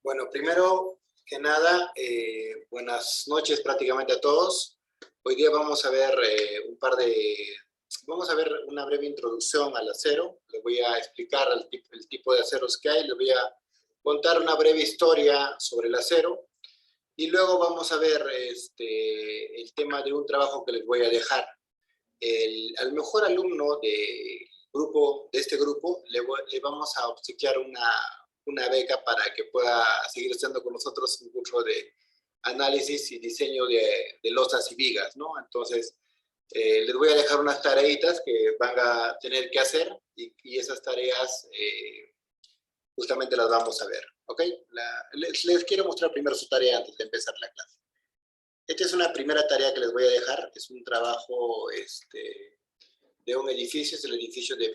Bueno, primero que nada, buenas noches prácticamente a todos. Hoy día vamos a ver vamos a ver una breve introducción al acero. Les voy a explicar el tipo de aceros que hay. Les voy a contar una breve historia sobre el acero. Y luego vamos a ver el tema de un trabajo que les voy a dejar. Al mejor alumno de este grupo le vamos a obsequiar una beca para que pueda seguir estando con nosotros en un curso de análisis y diseño de losas y vigas, ¿no? Entonces, les voy a dejar unas tareitas que van a tener que hacer y esas tareas justamente las vamos a ver, ¿ok? Les quiero mostrar primero su tarea antes de empezar la clase. Esta es una primera tarea que les voy a dejar, es un trabajo de un edificio, es el edificio de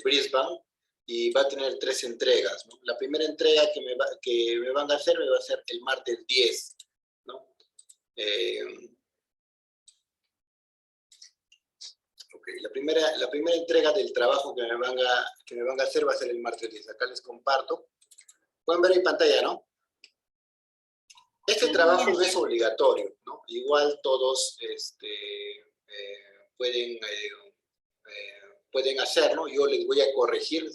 Brisbane, y va a tener 3 entregas, ¿no? La primera entrega que me van a hacer me va a ser el martes 10, ¿no? Okay. La primera entrega del trabajo que me van a hacer va a ser el martes 10. Acá les comparto. Pueden ver en pantalla, ¿no? Este trabajo no es obligatorio, ¿no? Igual todos pueden hacerlo. Yo les voy a corregir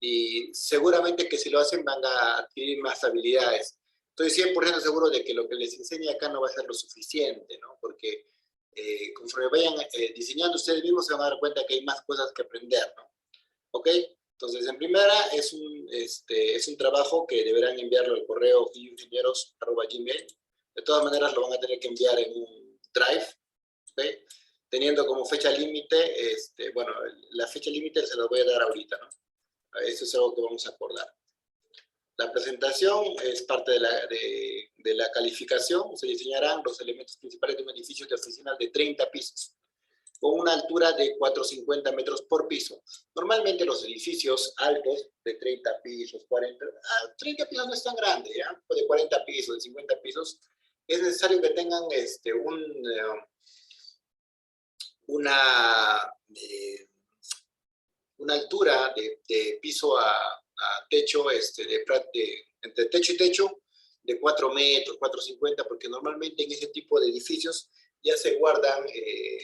y seguramente que si lo hacen van a adquirir más habilidades. Estoy 100% seguro de que lo que les enseñe acá no va a ser lo suficiente, ¿no? Porque conforme vayan diseñando ustedes mismos se van a dar cuenta que hay más cosas que aprender, ¿no? ¿Ok? Entonces, en primera, es un trabajo que deberán enviarlo al correo ingenieros@gmail. De todas maneras, lo van a tener que enviar en un Drive, ¿ok? Teniendo como fecha límite, bueno, la fecha límite se la voy a dar ahorita, ¿no? Eso es algo que vamos a acordar. La presentación es parte de la calificación. Se diseñarán los elementos principales de un edificio de oficinas de 30 pisos, con una altura de 450 metros por piso. Normalmente los edificios altos de 30 pisos, 30 pisos no es tan grande, ¿ya? De 40 pisos, de 50 pisos, es necesario que tengan una altura de piso a techo, entre techo y techo, de 4 metros, 4,50, porque normalmente en ese tipo de edificios ya se guardan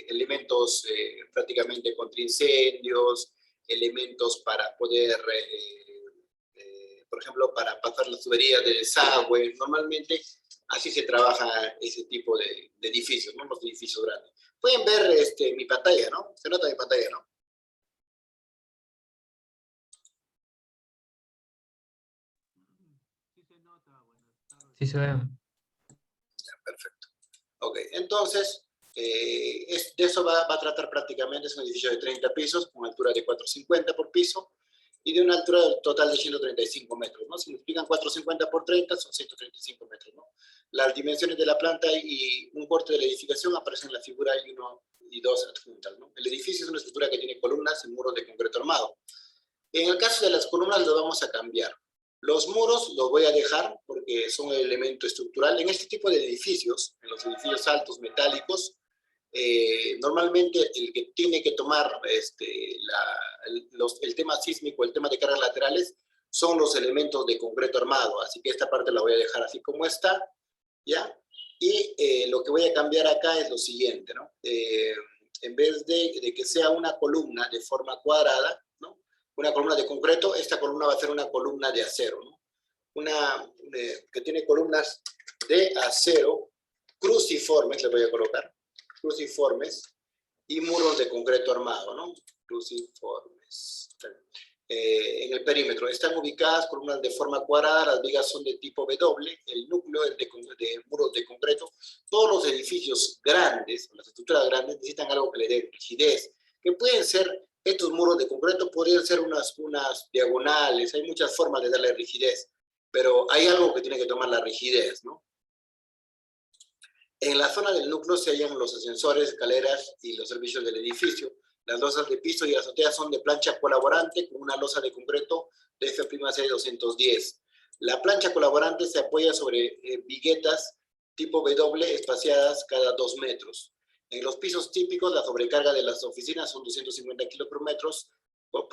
elementos prácticamente contra incendios, elementos para poder, por ejemplo, para pasar las tuberías de desagüe. Normalmente así se trabaja ese tipo de edificios, ¿no? Los edificios grandes. Pueden ver mi pantalla, ¿no? Se nota mi pantalla, ¿no? Sí se ve. Ya, perfecto. Ok, entonces, de eso va a tratar prácticamente. Es un edificio de 30 pisos, con altura de 4,50 por piso, y de una altura total de 135 metros, ¿no? Si multiplican 4,50 por 30, son 135 metros, ¿no? Las dimensiones de la planta y un corte de la edificación aparecen en la figura 1 y 2 adjuntas, ¿no? El edificio es una estructura que tiene columnas y muros de concreto armado. En el caso de las columnas lo vamos a cambiar. Los muros los voy a dejar porque son el elemento estructural. En este tipo de edificios, en los edificios altos metálicos, normalmente el que tiene que tomar el tema sísmico, el tema de cargas laterales, son los elementos de concreto armado. Así que esta parte la voy a dejar así como está, ¿ya? Y lo que voy a cambiar acá es lo siguiente, ¿no? En vez de que sea una columna de forma cuadrada, ¿no? Una columna de concreto, esta columna va a ser una columna de acero, ¿no? Que tiene columnas de acero cruciformes, le voy a colocar, cruciformes, y muros de concreto armado, ¿no? Cruciformes. En el perímetro están ubicadas columnas de forma cuadrada, las vigas son de tipo W, el núcleo es de muros de concreto. Todos los edificios grandes, las estructuras grandes, necesitan algo que le dé rigidez, que pueden ser estos muros de concreto, podrían ser unas diagonales, hay muchas formas de darle rigidez, pero hay algo que tiene que tomar la rigidez, ¿no? En la zona del núcleo se hallan los ascensores, escaleras y los servicios del edificio. Las losas de piso y azotea son de plancha colaborante con una losa de concreto de FPC 210. La plancha colaborante se apoya sobre viguetas tipo W espaciadas cada 2 metros. En los pisos típicos, la sobrecarga de las oficinas son 250 kilos por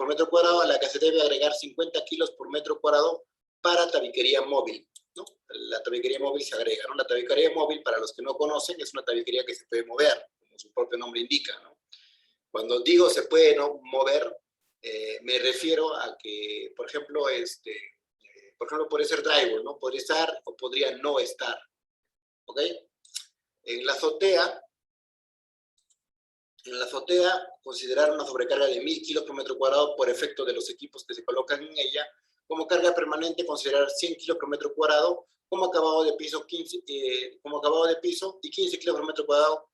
metro cuadrado, a la que se debe agregar 50 kilos por metro cuadrado para tabiquería móvil, ¿no? La tabiquería móvil se agrega, ¿no? La tabiquería móvil, para los que no conocen, es una tabiquería que se puede mover, como su propio nombre indica, ¿no? Cuando digo se puede no mover, me refiero a que, por ejemplo, puede ser drywall, ¿no? Podría estar o podría no estar, ¿ok? En la azotea, considerar una sobrecarga de 1000 kilos por metro cuadrado por efecto de los equipos que se colocan en ella. Como carga permanente, considerar 100 kilos por metro cuadrado como acabado de piso, y 15 kilos por metro cuadrado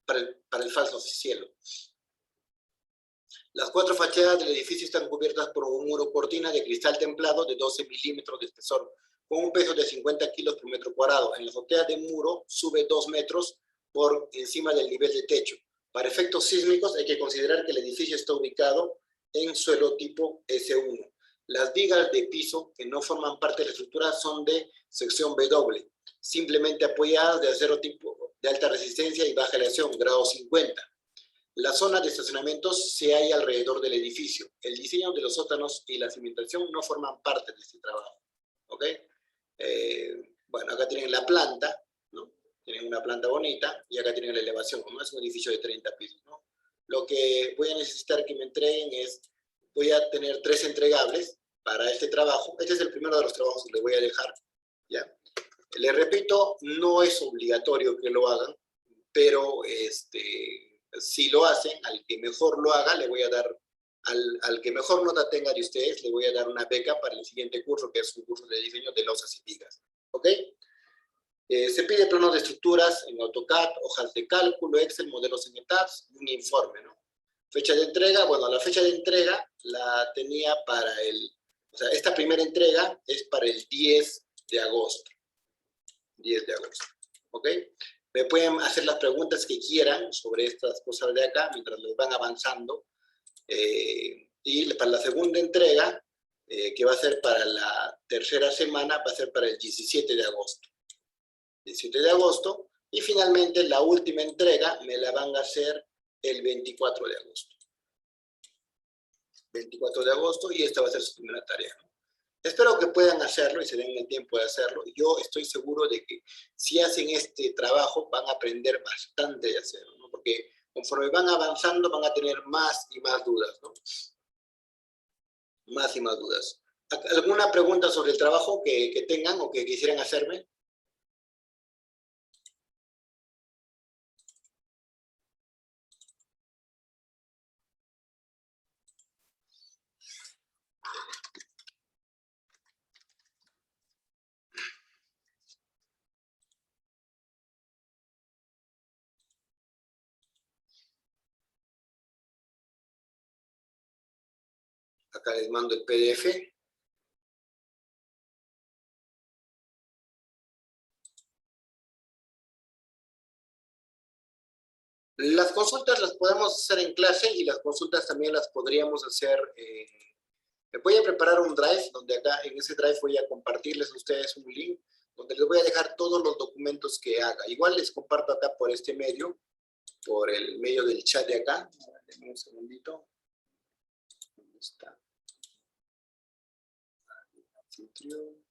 para el falso cielo. Las 4 fachadas del edificio están cubiertas por un muro cortina de cristal templado de 12 milímetros de espesor, con un peso de 50 kilos por metro cuadrado. En la azotea de muro sube 2 metros por encima del nivel de techo. Para efectos sísmicos hay que considerar que el edificio está ubicado en suelo tipo S1. Las vigas de piso que no forman parte de la estructura son de sección W, simplemente apoyadas de acero tipo de alta resistencia y baja aleación, grado 50. La zona de estacionamientos se halla alrededor del edificio. El diseño de los sótanos y la cimentación no forman parte de este trabajo. ¿Ok? Bueno, acá tienen la planta, ¿no? Tienen una planta bonita y acá tienen la elevación, ¿no? Es un edificio de 30 pisos, ¿no? Lo que voy a necesitar que me entreguen voy a tener 3 entregables para este trabajo. Este es el primero de los trabajos que les voy a dejar, ¿ya? Les repito, no es obligatorio que lo hagan, pero si lo hacen, al que mejor lo haga, le voy a dar, al que mejor nota tenga de ustedes, le voy a dar una beca para el siguiente curso, que es un curso de diseño de losas y vigas. ¿Ok? Se pide planos de estructuras en AutoCAD, hojas de cálculo, Excel, modelos en etapas, un informe, ¿no? Fecha de entrega, bueno, la fecha de entrega la tenía o sea, esta primera entrega es para el 10 de agosto. 10 de agosto, ¿ok? Me pueden hacer las preguntas que quieran sobre estas cosas de acá mientras les van avanzando. Y para la segunda entrega, que va a ser para la tercera semana, va a ser para el 17 de agosto. 17 de agosto. Y finalmente la última entrega me la van a hacer el 24 de agosto. 24 de agosto y esta va a ser su primera tarea, ¿no? Espero que puedan hacerlo y se den el tiempo de hacerlo. Yo estoy seguro de que si hacen este trabajo van a aprender bastante de hacerlo, ¿no? Porque conforme van avanzando van a tener más y más dudas, ¿no? Más y más dudas. ¿Alguna pregunta sobre el trabajo que tengan o que quisieran hacerme? Acá les mando el PDF. Las consultas las podemos hacer en clase y las consultas también las podríamos hacer. Voy a preparar un drive donde acá en ese drive voy a compartirles a ustedes un link donde les voy a dejar todos los documentos que haga. Igual les comparto acá por este medio, por el medio del chat de acá. Denme un segundito. ¿Dónde está? Anfitrión.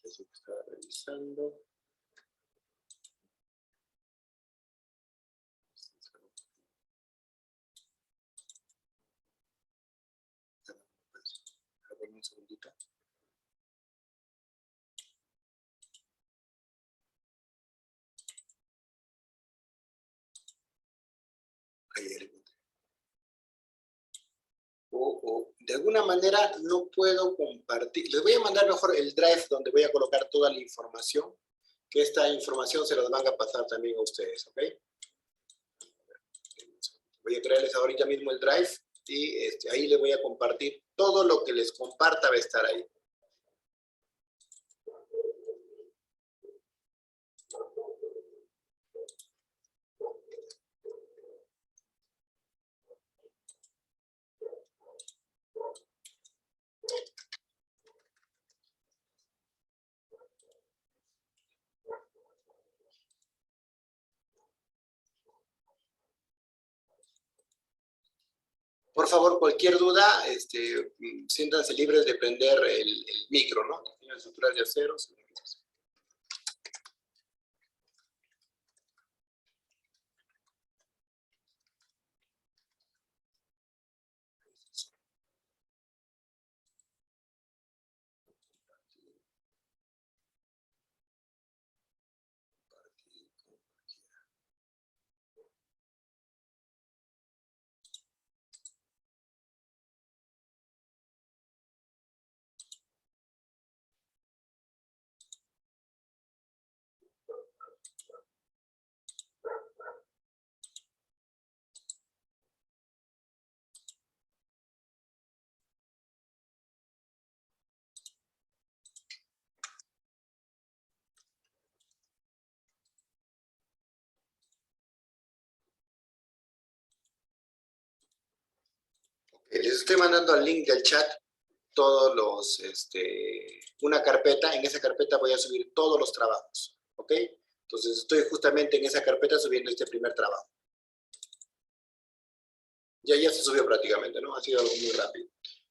Eso que estaba revisando. Un segundito. Ahí de alguna manera no puedo compartir. Les voy a mandar mejor el drive donde voy a colocar toda la información, que esta información se las van a pasar también a ustedes, ¿ok? Voy a crearles ahorita mismo el drive y ahí les voy a compartir todo lo que les comparta, va a estar ahí. Por favor, cualquier duda, siéntanse libres de prender el micro, ¿no? Tienen estructuras de acero. Les estoy mandando al link del chat todos los, una carpeta. En esa carpeta voy a subir todos los trabajos, ¿ok? Entonces estoy justamente en esa carpeta subiendo este primer trabajo. Ya se subió prácticamente, ¿no? Ha sido algo muy rápido.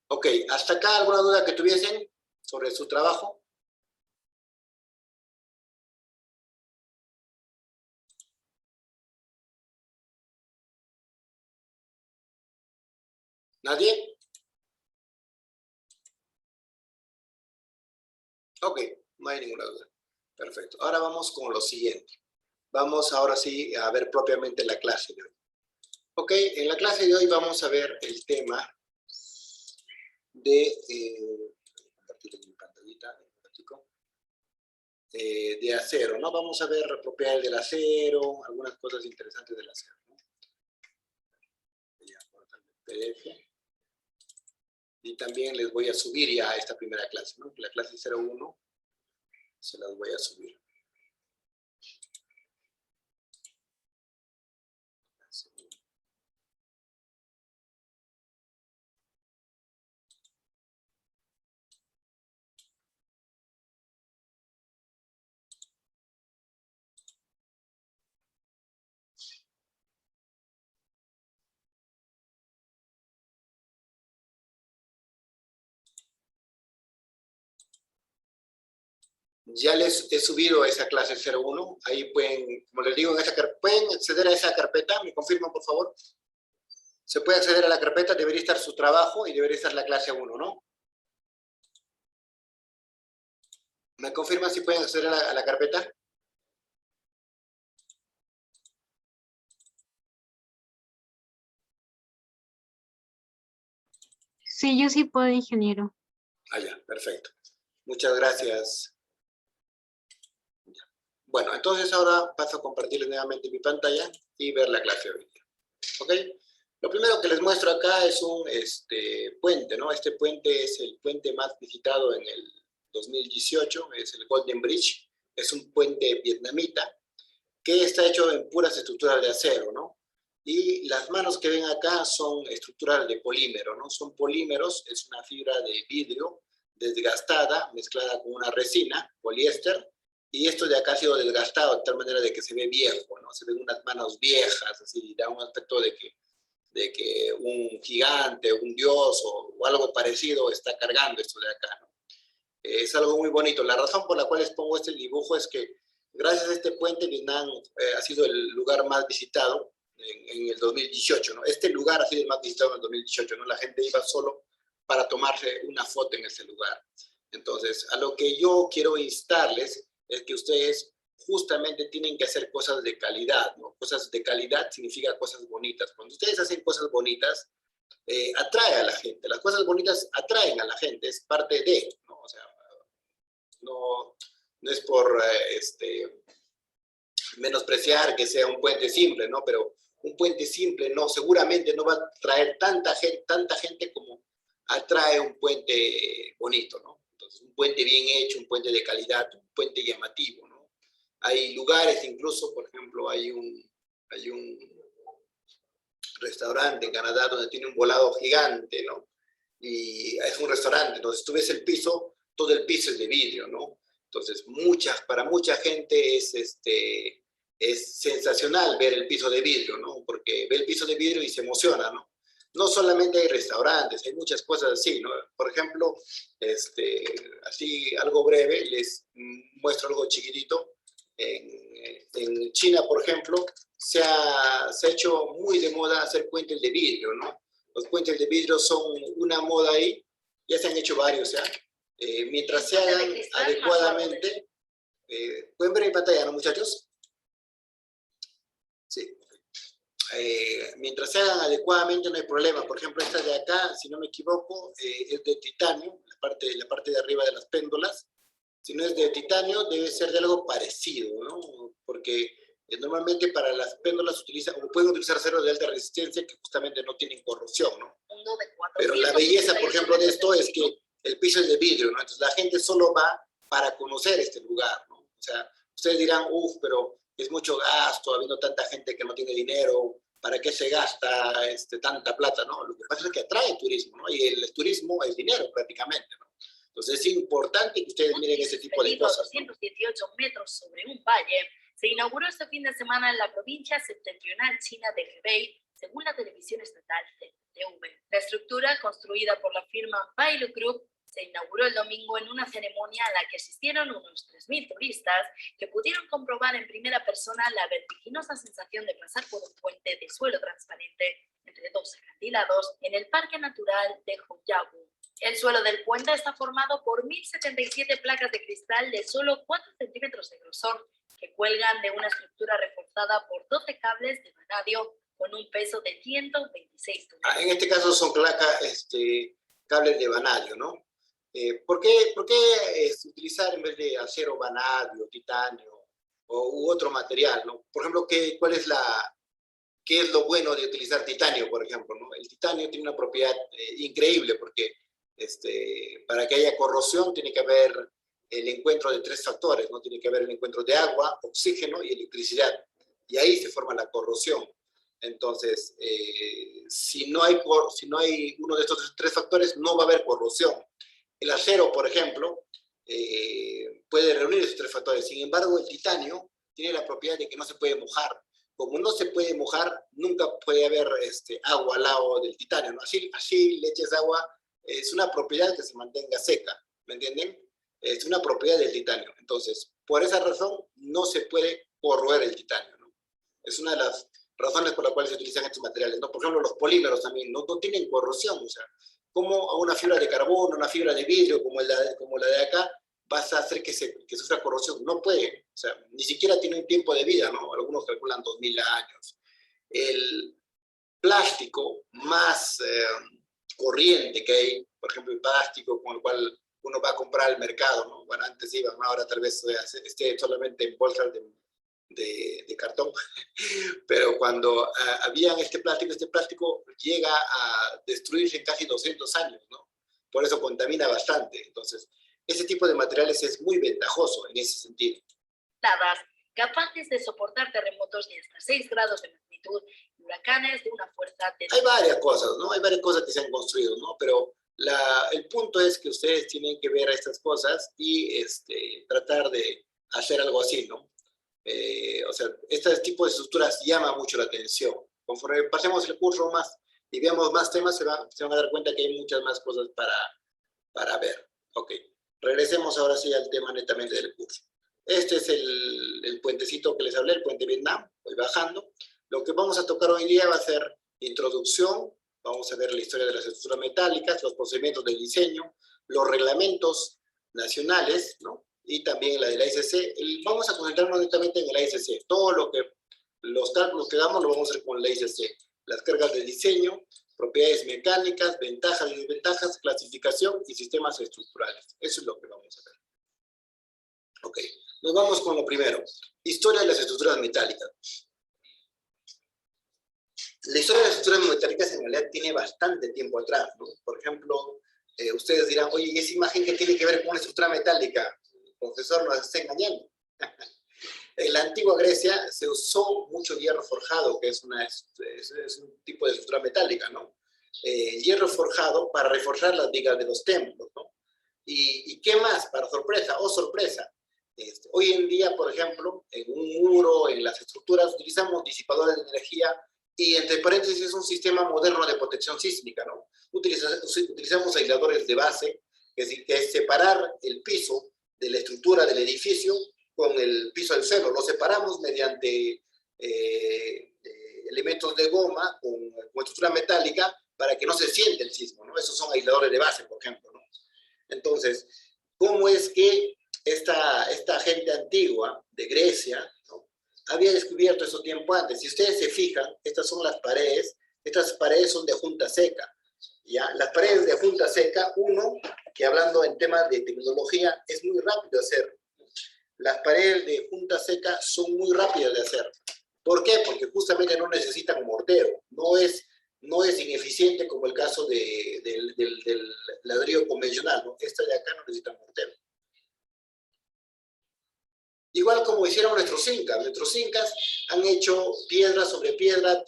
Ok, ¿hasta acá alguna duda que tuviesen sobre su trabajo? ¿Nadie? Ok, no hay ninguna duda. Perfecto. Ahora vamos con lo siguiente. Vamos ahora sí a ver propiamente la clase de hoy. Ok, en la clase de hoy vamos a ver el tema de... compartir mi pantallita, de acero, ¿no? Vamos a ver propiedades del acero, algunas cosas interesantes del acero, ¿no? Voy a cortar el PDF. Y también les voy a subir ya esta primera clase, ¿no? La clase 01 se las voy a subir. Ya les he subido esa clase 01. Ahí pueden, como les digo, pueden acceder a esa carpeta. ¿Me confirman, por favor? Se puede acceder a la carpeta, debería estar su trabajo y debería estar la clase 1, ¿no? ¿Me confirman si pueden acceder a la carpeta? Sí, yo sí puedo, ingeniero. Ah, ya, perfecto. Muchas gracias. Bueno, entonces ahora paso a compartirles nuevamente mi pantalla y ver la clase de hoy día. ¿Ok? Lo primero que les muestro acá es un puente, ¿no? Este puente es el puente más visitado en el 2018, es el Golden Bridge. Es un puente vietnamita que está hecho en puras estructuras de acero, ¿no? Y las manos que ven acá son estructuras de polímero, ¿no? Son polímeros, es una fibra de vidrio desgastada, mezclada con una resina, poliéster, y esto de acá ha sido desgastado de tal manera de que se ve viejo, ¿no? Se ven unas manos viejas, así, da un aspecto de que un gigante, un dios o algo parecido está cargando esto de acá, ¿no? Es algo muy bonito. La razón por la cual les pongo este dibujo es que gracias a este puente Vietnam ha sido el lugar más visitado en el 2018, ¿no? Este lugar ha sido el más visitado en el 2018, ¿no? La gente iba solo para tomarse una foto en ese lugar. Entonces, a lo que yo quiero instarles es que ustedes justamente tienen que hacer cosas de calidad, ¿no? Cosas de calidad significa cosas bonitas. Cuando ustedes hacen cosas bonitas, atrae a la gente. Las cosas bonitas atraen a la gente, es parte de, ¿no? O sea, no es por menospreciar que sea un puente simple, ¿no? Pero un puente simple no, seguramente no va a traer tanta gente como atrae un puente bonito, ¿no? Entonces, un puente bien hecho, un puente de calidad, un puente llamativo, ¿no? Hay lugares, incluso, por ejemplo, hay un restaurante en Canadá donde tiene un volado gigante, ¿no? Y es un restaurante, entonces tú ves el piso, todo el piso es de vidrio, ¿no? Entonces, para mucha gente es sensacional ver el piso de vidrio, ¿no? Porque ve el piso de vidrio y se emociona, ¿no? no solamente hay restaurantes, hay muchas cosas así, ¿no? Por ejemplo, así algo breve, les muestro algo chiquitito. En China, por ejemplo, se ha hecho muy de moda hacer puentes de vidrio, ¿no? Los puentes de vidrio son una moda ahí, ya se han hecho varios, ¿ya? Mientras se hagan adecuadamente, ¿pueden ver mi pantalla, no, muchachos? Sí. Mientras se hagan adecuadamente no hay problema. Por ejemplo, esta de acá, si no me equivoco, es de titanio, la parte de arriba de las péndulas. Si no es de titanio, debe ser de algo parecido, ¿no? Porque normalmente para las péndulas pueden utilizar acero de alta resistencia que justamente no tienen corrosión, ¿no? Pero la belleza, por ejemplo, de esto es que el piso es de vidrio, ¿no? Entonces la gente solo va para conocer este lugar, ¿no? O sea, ustedes dirán, pero es mucho gasto, habiendo tanta gente que no tiene dinero, ¿para qué se gasta tanta plata, no? Lo que pasa es que atrae turismo, ¿no? Y el turismo es dinero prácticamente, ¿no? Entonces es importante que ustedes miren ese tipo de cosas, ¿no? 218 metros sobre un valle, se inauguró este fin de semana en la provincia septentrional china de Hebei, según la televisión estatal CCTV. La estructura, construida por la firma Bailu Group, se inauguró el domingo en una ceremonia a la que asistieron unos 3.000 turistas que pudieron comprobar en primera persona la vertiginosa sensación de pasar por un puente de suelo transparente entre dos acantilados en el Parque Natural de Hongyawu. El suelo del puente está formado por 1.077 placas de cristal de solo 4 centímetros de grosor que cuelgan de una estructura reforzada por 12 cables de vanadio con un peso de 126 toneladas. En este caso son placas, cables de vanadio, ¿no? ¿Por qué utilizar en vez de acero vanadio, titanio u otro material, ¿no? Por ejemplo, ¿qué es lo bueno de utilizar titanio, por ejemplo, ¿no? El titanio tiene una propiedad increíble porque para que haya corrosión tiene que haber el encuentro de 3 factores, ¿no? Tiene que haber el encuentro de agua, oxígeno y electricidad. Y ahí se forma la corrosión. Entonces, si no hay uno de estos 3 factores, no va a haber corrosión. El acero, por ejemplo, puede reunir esos 3 factores. Sin embargo, el titanio tiene la propiedad de que no se puede mojar. Como no se puede mojar, nunca puede haber agua al lado del titanio, ¿no? Así le eches agua, es una propiedad que se mantenga seca, ¿me entienden? Es una propiedad del titanio. Entonces, por esa razón, no se puede corroer el titanio, ¿no? Es una de las razones por las cuales se utilizan estos materiales, ¿no? Por ejemplo, los polímeros también no tienen corrosión, o sea, como a una fibra de carbono, una fibra de vidrio como la de acá, vas a hacer que sufra corrosión. No puede, o sea, ni siquiera tiene un tiempo de vida, ¿no? Algunos calculan 2000 años. El plástico más corriente que hay, por ejemplo, el plástico con el cual uno va a comprar al mercado, ¿no? Bueno, antes iba, ¿no? Ahora tal vez esté solamente en bolsas de cartón, pero cuando había este plástico llega a destruirse en casi 200 años, ¿no? Por eso contamina bastante. Entonces, ese tipo de materiales es muy ventajoso en ese sentido. Capaces de soportar terremotos de hasta 6 grados de magnitud y huracanes de una fuerza de... Hay varias cosas, ¿no? Hay varias cosas que se han construido, ¿no? Pero el punto es que ustedes tienen que ver estas cosas y tratar de hacer algo así, ¿no? O sea, este tipo de estructuras llama mucho la atención. Conforme pasemos el curso más y veamos más temas, se van a dar cuenta que hay muchas más cosas para ver. Ok, regresemos ahora sí al tema netamente del curso. Este es el puentecito que les hablé, el puente Vietnam. Voy bajando. Lo que vamos a tocar hoy día va a ser introducción. Vamos a ver la historia de las estructuras metálicas, los procedimientos de diseño, los reglamentos nacionales, ¿no? Y también la de la ICC. Vamos a concentrarnos netamente en la ICC. Los cálculos que damos lo vamos a hacer con la ICC. Las cargas de diseño, propiedades mecánicas, ventajas y desventajas, clasificación y sistemas estructurales. Eso es lo que vamos a ver. Ok, nos vamos con lo primero. Historia de las estructuras metálicas. La historia de las estructuras metálicas en realidad tiene bastante tiempo atrás, ¿no? Por ejemplo, ustedes dirán, oye, ¿y esa imagen qué tiene que ver con una estructura metálica? El profesor nos está engañando. En la antigua Grecia se usó mucho hierro forjado, que es un tipo de estructura metálica, ¿no? Hierro forjado para reforzar las vigas de los templos, ¿no? ¿Y qué más? Para sorpresa, sorpresa. Hoy en día, por ejemplo, en un muro, en las estructuras, utilizamos disipadores de energía y entre paréntesis es un sistema moderno de protección sísmica, ¿no? Utilizamos aisladores de base, que es separar el piso de la estructura del edificio con el piso del suelo. Lo separamos mediante elementos de goma con estructura metálica para que no se siente el sismo, ¿no? Esos son aisladores de base, por ejemplo, ¿no? Entonces, ¿cómo es que esta gente antigua de Grecia, ¿no?, había descubierto eso tiempo antes? Si ustedes se fijan, estas son las paredes. Estas paredes son de junta seca, ¿ya? Las paredes de junta seca, uno, que hablando en temas de tecnología, es muy rápido de hacer. Las paredes de junta seca son muy rápidas de hacer. ¿Por qué? Porque justamente no necesitan mortero. No es ineficiente como el caso del ladrillo convencional, ¿no? Esta de acá no necesita mortero. Igual como hicieron nuestros incas. Nuestros incas han hecho piedra sobre piedra,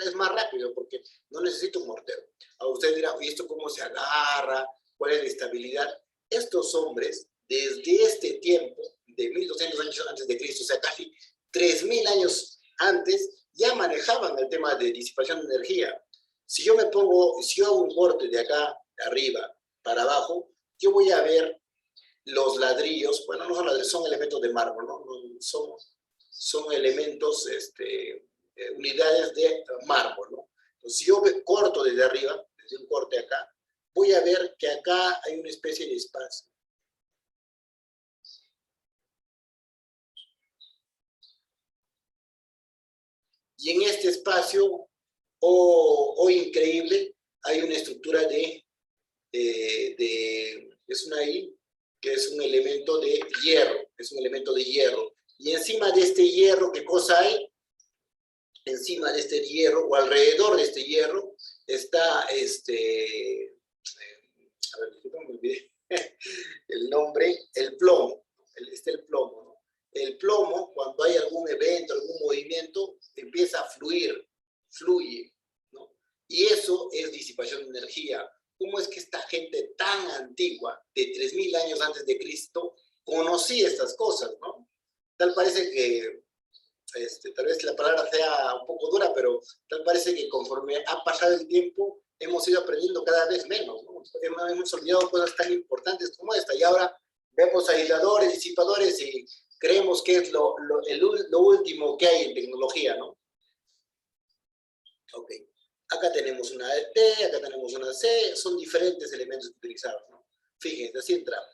es más rápido porque no necesita un mortero. A usted dirá, ¿y esto cómo se agarra? ¿Cuál es la estabilidad? Estos hombres, desde este tiempo, de 1200 años antes de Cristo, o sea, casi 3000 años antes, ya manejaban el tema de disipación de energía. Si yo hago un corte de acá, de arriba, para abajo, yo voy a ver los ladrillos, bueno, no son ladrillos, son elementos de mármol, ¿no? Son elementos, unidades de mármol, ¿no? Entonces, si yo corto desde arriba, desde un corte acá, voy a ver que acá hay una especie de espacio. Y en este espacio, increíble, hay una estructura es una I, que es un elemento de hierro, Y encima de este hierro, ¿qué cosa hay? Encima de este hierro, o alrededor de este hierro, está a ver, me olvidé el nombre, el plomo. El plomo, ¿no? El plomo, cuando hay algún evento, algún movimiento, empieza a fluye, ¿no? Y eso es disipación de energía. ¿Cómo es que esta gente tan antigua, de 3000 años antes de Cristo, conocía estas cosas, ¿no? Tal parece que, tal vez la palabra sea un poco dura, pero tal parece que conforme ha pasado el tiempo, hemos ido aprendiendo cada vez menos, ¿no? Hemos olvidado cosas tan importantes como esta, y ahora vemos aisladores, disipadores, y creemos que es lo último que hay en tecnología, ¿no? Ok. Acá tenemos una T, acá tenemos una C, son diferentes elementos que utilizamos, ¿no? Fíjense, así entramos.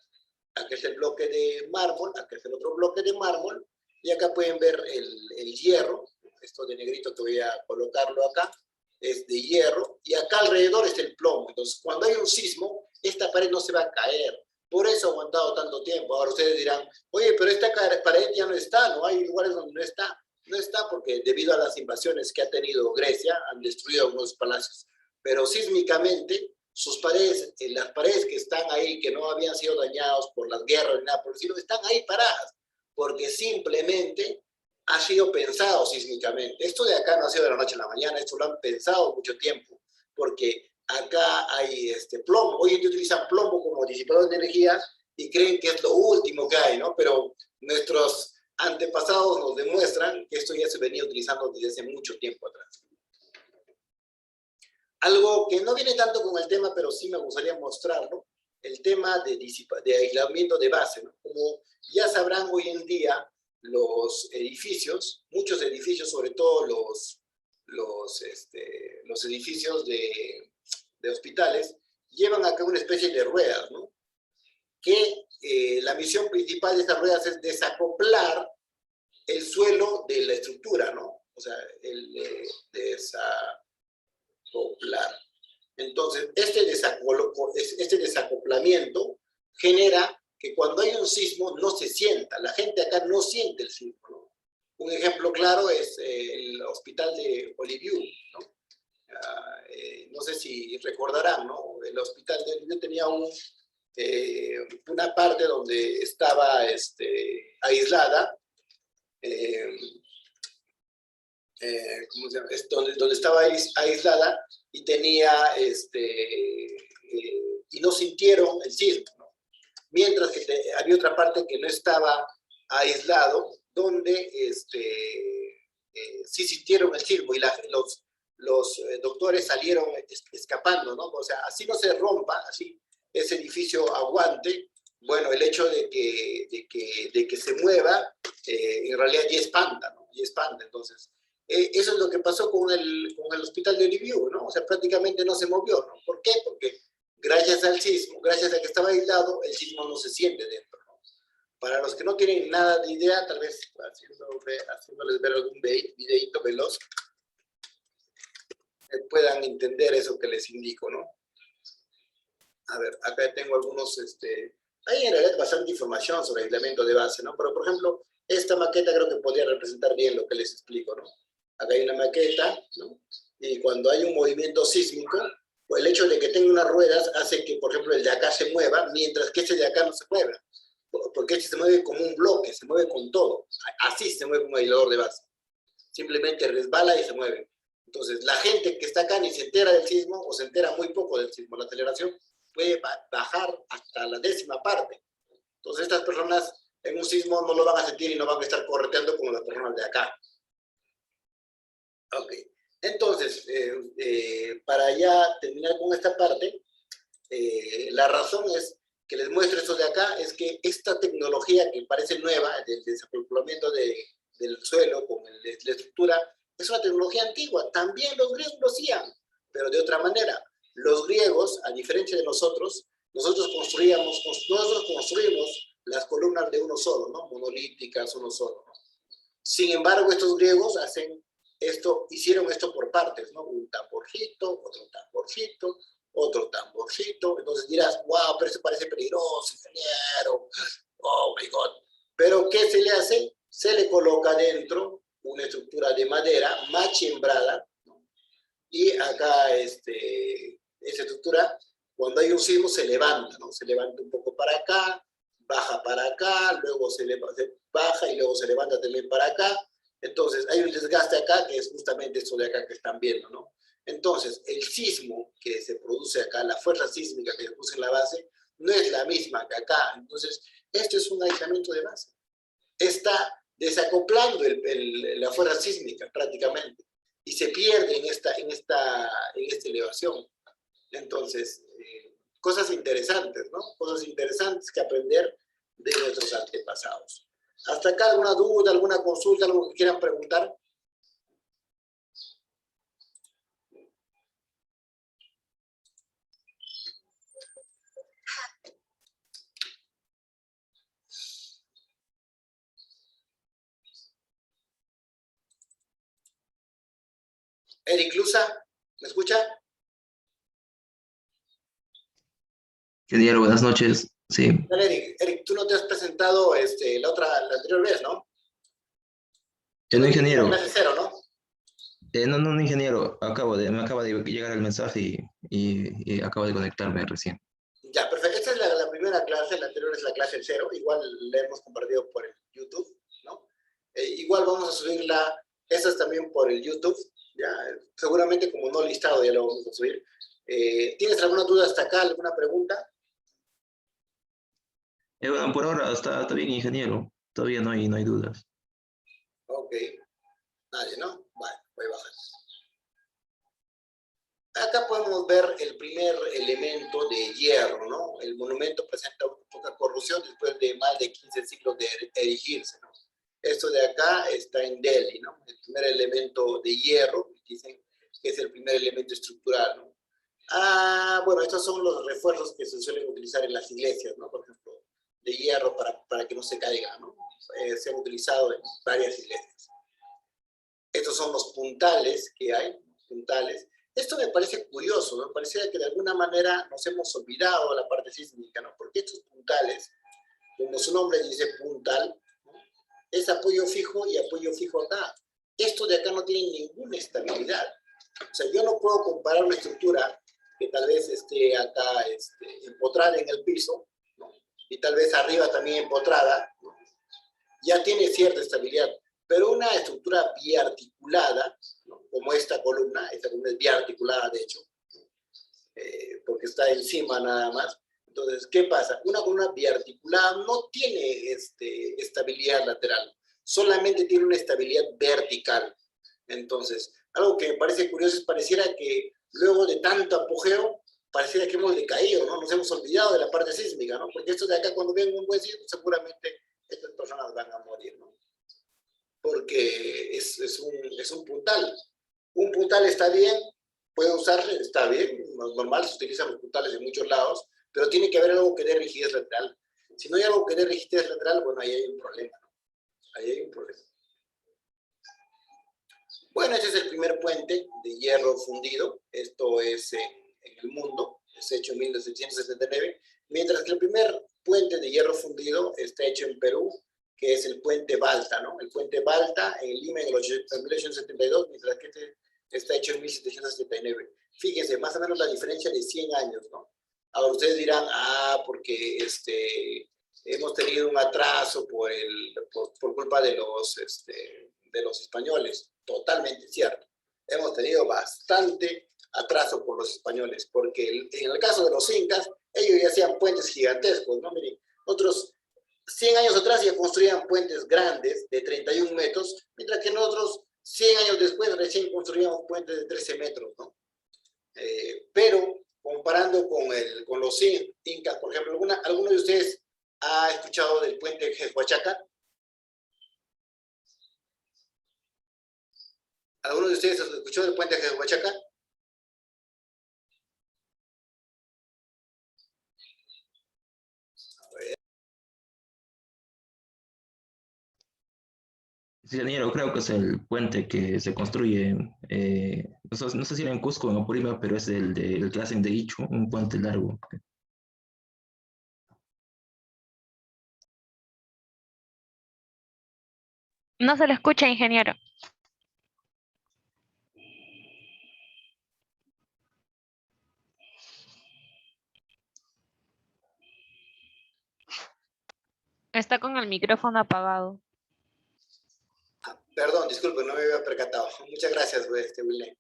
Acá es el bloque de mármol, acá es el otro bloque de mármol, y acá pueden ver el hierro, esto de negrito que voy a colocarlo acá, es de hierro, y acá alrededor está el plomo. Entonces, cuando hay un sismo, esta pared no se va a caer. Por eso ha aguantado tanto tiempo. Ahora ustedes dirán, oye, pero esta pared ya no está, ¿no? Hay lugares donde no está. No está porque debido a las invasiones que ha tenido Grecia, han destruido algunos palacios. Pero sísmicamente, sus paredes, las paredes que están ahí, que no habían sido dañados por las guerras ni nada por el estilo, están ahí paradas, porque simplemente ha sido pensado sísmicamente. Esto de acá no ha sido de la noche a la mañana, esto lo han pensado mucho tiempo, porque acá hay plomo. Hoy en día utilizan plomo como disipador de energía y creen que es lo último que hay, ¿no? Pero nuestros antepasados nos demuestran que esto ya se venía utilizando desde hace mucho tiempo atrás. Algo que no viene tanto con el tema, pero sí me gustaría mostrarlo, el tema de aislamiento de base, ¿no? Como ya sabrán hoy en día, los edificios, muchos edificios, sobre todo los edificios de hospitales, llevan acá una especie de ruedas, ¿no? Que la misión principal de estas ruedas es desacoplar el suelo de la estructura, ¿no? O sea, desacoplar. Entonces, este desacoplamiento genera que cuando hay un sismo no se sienta. La gente acá no siente el sismo, ¿no? Un ejemplo claro es el hospital de Oliviu, ¿no? No sé si recordarán, ¿no? El hospital de Oliviu tenía una parte donde estaba aislada, ¿cómo se llama? Donde estaba aislada y tenía, y no sintieron el sismo, ¿no? Mientras que había otra parte que no estaba aislado, donde sí sintieron el sismo y los doctores salieron escapando, ¿no? O sea, así no se rompa, así ese edificio aguante, bueno, el hecho de que se mueva, en realidad ya espanta, ¿no? Ya espanta, entonces. Eso es lo que pasó con el hospital de Oliviu, ¿no? O sea, prácticamente no se movió, ¿no? ¿Por qué? Porque gracias al sismo, gracias a que estaba aislado, el sismo no se siente dentro, ¿no? Para los que no tienen nada de idea, tal vez haciéndoles ver algún videíto veloz, puedan entender eso que les indico, ¿no? A ver, acá tengo algunos, hay en realidad bastante información sobre aislamiento de base, ¿no? Pero, por ejemplo, esta maqueta creo que podría representar bien lo que les explico, ¿no? Acá hay una maqueta, ¿no? Y cuando hay un movimiento sísmico, pues el hecho de que tenga unas ruedas hace que, por ejemplo, el de acá se mueva, mientras que este de acá no se mueva. Porque este se mueve como un bloque, se mueve con todo. Así se mueve un aislador de base. Simplemente resbala y se mueve. Entonces, la gente que está acá ni se entera del sismo o se entera muy poco del sismo. La aceleración puede bajar hasta la 10ª parte. Entonces, estas personas en un sismo no lo van a sentir y no van a estar correteando como las personas de acá. Ok. Entonces, para ya terminar con esta parte, la razón es que les muestro esto de acá, es que esta tecnología que parece nueva, del desacoplamiento del suelo con la estructura, es una tecnología antigua. También los griegos lo hacían, pero de otra manera. Los griegos, a diferencia de nosotros construimos las columnas de uno solo, ¿no? Monolíticas, uno solo, ¿no? Sin embargo, estos griegos hicieron esto por partes, ¿no? Un tamborcito, otro tamborcito, otro tamborcito. Entonces dirás, wow, pero eso parece peligroso, ingeniero. Oh my God. Pero ¿qué se le hace? Se le coloca dentro una estructura de madera machimbrada, ¿no? Y acá esa estructura, cuando hay un sismo, se levanta, ¿no? Se levanta un poco para acá, baja para acá, luego se baja y luego se levanta también para acá. Entonces, hay un desgaste acá, que es justamente esto de acá que están viendo, ¿no? Entonces, el sismo que se produce acá, la fuerza sísmica que se produce en la base, no es la misma que acá. Entonces, esto es un aislamiento de base. Está desacoplando la fuerza sísmica prácticamente y se pierde en esta elevación. Entonces, cosas interesantes, ¿no? Cosas interesantes que aprender de nuestros antepasados. ¿Hasta acá alguna duda, alguna consulta, algo que quieran preguntar? Eric Luza, ¿me escucha? Ingeniero, buenas noches. Sí. Dale, Eric, tú no te has presentado la anterior vez, ¿no? No, ingeniero. La clase 0, ¿no? No, ingeniero. Me acaba de llegar el mensaje y acabo de conectarme recién. Ya, perfecto. Esta es la primera clase, la anterior es la clase 0. Igual la hemos compartido por el YouTube, ¿no? Igual vamos a subirla, esta es también por el YouTube, ya, seguramente como no listado ya lo vamos a subir. ¿Tienes alguna duda hasta acá, alguna pregunta? Bueno, por ahora está bien, ingeniero. Todavía no hay dudas. Ok. Nadie, ¿no? Vale, voy a bajar. Acá podemos ver el primer elemento de hierro, ¿no? El monumento presenta poca corrosión después de más de 15 siglos de erigirse, ¿no? Esto de acá está en Delhi, ¿no? El primer elemento de hierro, dicen que es el primer elemento estructural, ¿no? Bueno, estos son los refuerzos que se suelen utilizar en las iglesias, ¿no? Por ejemplo, de hierro para que no se caiga, ¿no? Se han utilizado en varias iglesias. Estos son los puntales que hay, puntales. Esto me parece curioso, ¿no? Me parece que de alguna manera nos hemos olvidado la parte sísmica, ¿no? Porque estos puntales, como su nombre dice puntal, ¿no? Es apoyo fijo y apoyo fijo acá. Esto de acá no tiene ninguna estabilidad. O sea, yo no puedo comparar una estructura que tal vez esté acá empotrada en el piso, ¿no? Y tal vez arriba también empotrada, ¿no? Ya tiene cierta estabilidad. Pero una estructura biarticulada, ¿no? Como esta columna es biarticulada de hecho, porque está encima nada más. Entonces, ¿qué pasa? Una columna biarticulada no tiene estabilidad lateral, solamente tiene una estabilidad vertical. Entonces, algo que me parece curioso es pareciera que luego de tanto apogeo, pareciera que hemos decaído, ¿no? Nos hemos olvidado de la parte sísmica, ¿no? Porque estos de acá, cuando ven un buen sismo, seguramente estas personas van a morir, ¿no? Porque es un puntal. Un puntal está bien, puede usarse, está bien, normal, se utilizan los puntales en muchos lados, pero tiene que haber algo que dé rigidez lateral. Si no hay algo que dé rigidez lateral, bueno, ahí hay un problema, ¿no? Ahí hay un problema. Bueno, este es el primer puente de hierro fundido. Esto es en el mundo, es hecho en 1779, mientras que el primer puente de hierro fundido está hecho en Perú, que es el puente Balta, ¿no? El puente Balta en Lima en 1872, mientras que este está hecho en 1779. Fíjense, más o menos la diferencia de 100 años, ¿no? Ahora ustedes dirán, porque hemos tenido un atraso por culpa de los españoles. Totalmente cierto. Hemos tenido bastante atraso por los españoles, porque en el caso de los incas, ellos ya hacían puentes gigantescos, ¿no? Miren, otros 100 años atrás ya construían puentes grandes de 31 metros, mientras que nosotros 100 años después recién construíamos puentes de 13 metros, ¿no? Pero comparando con los incas, por ejemplo, ¿alguno de ustedes ha escuchado del puente Huachaca? ¿Alguno de ustedes escuchó del puente Huachaca? Sí, ingeniero, creo que es el puente que se construye, no sé si era en Cusco o en Apurímac, pero es el que hacen de Ichu, un puente largo. No se lo escucha, ingeniero. Está con el micrófono apagado. Perdón, disculpe, no me había percatado. Muchas gracias, William.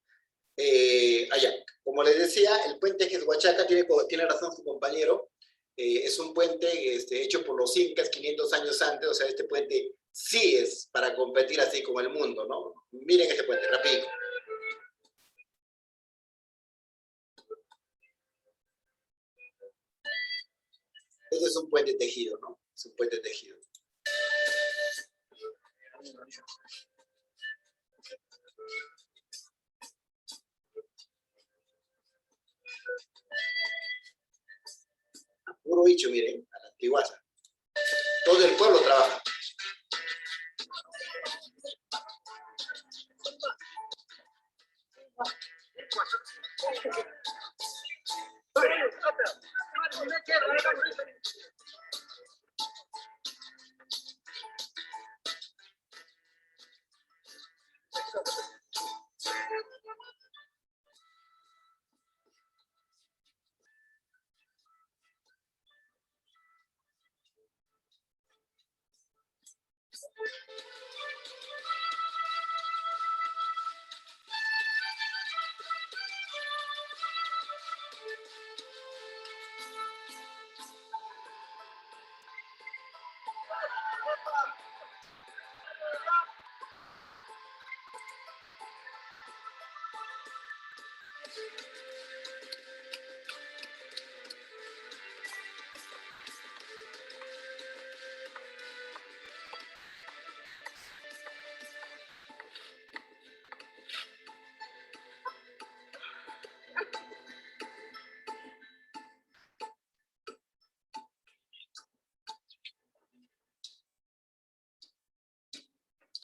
Como les decía, el puente Huachaca tiene razón su compañero. Es un puente hecho por los incas 500 años antes, o sea, este puente sí es para competir así como el mundo, ¿no? Miren este puente, rápido. Este es un puente tejido, ¿no? Es un puente tejido. A puro bicho, miren, a la antiguaza. Todo el pueblo trabaja.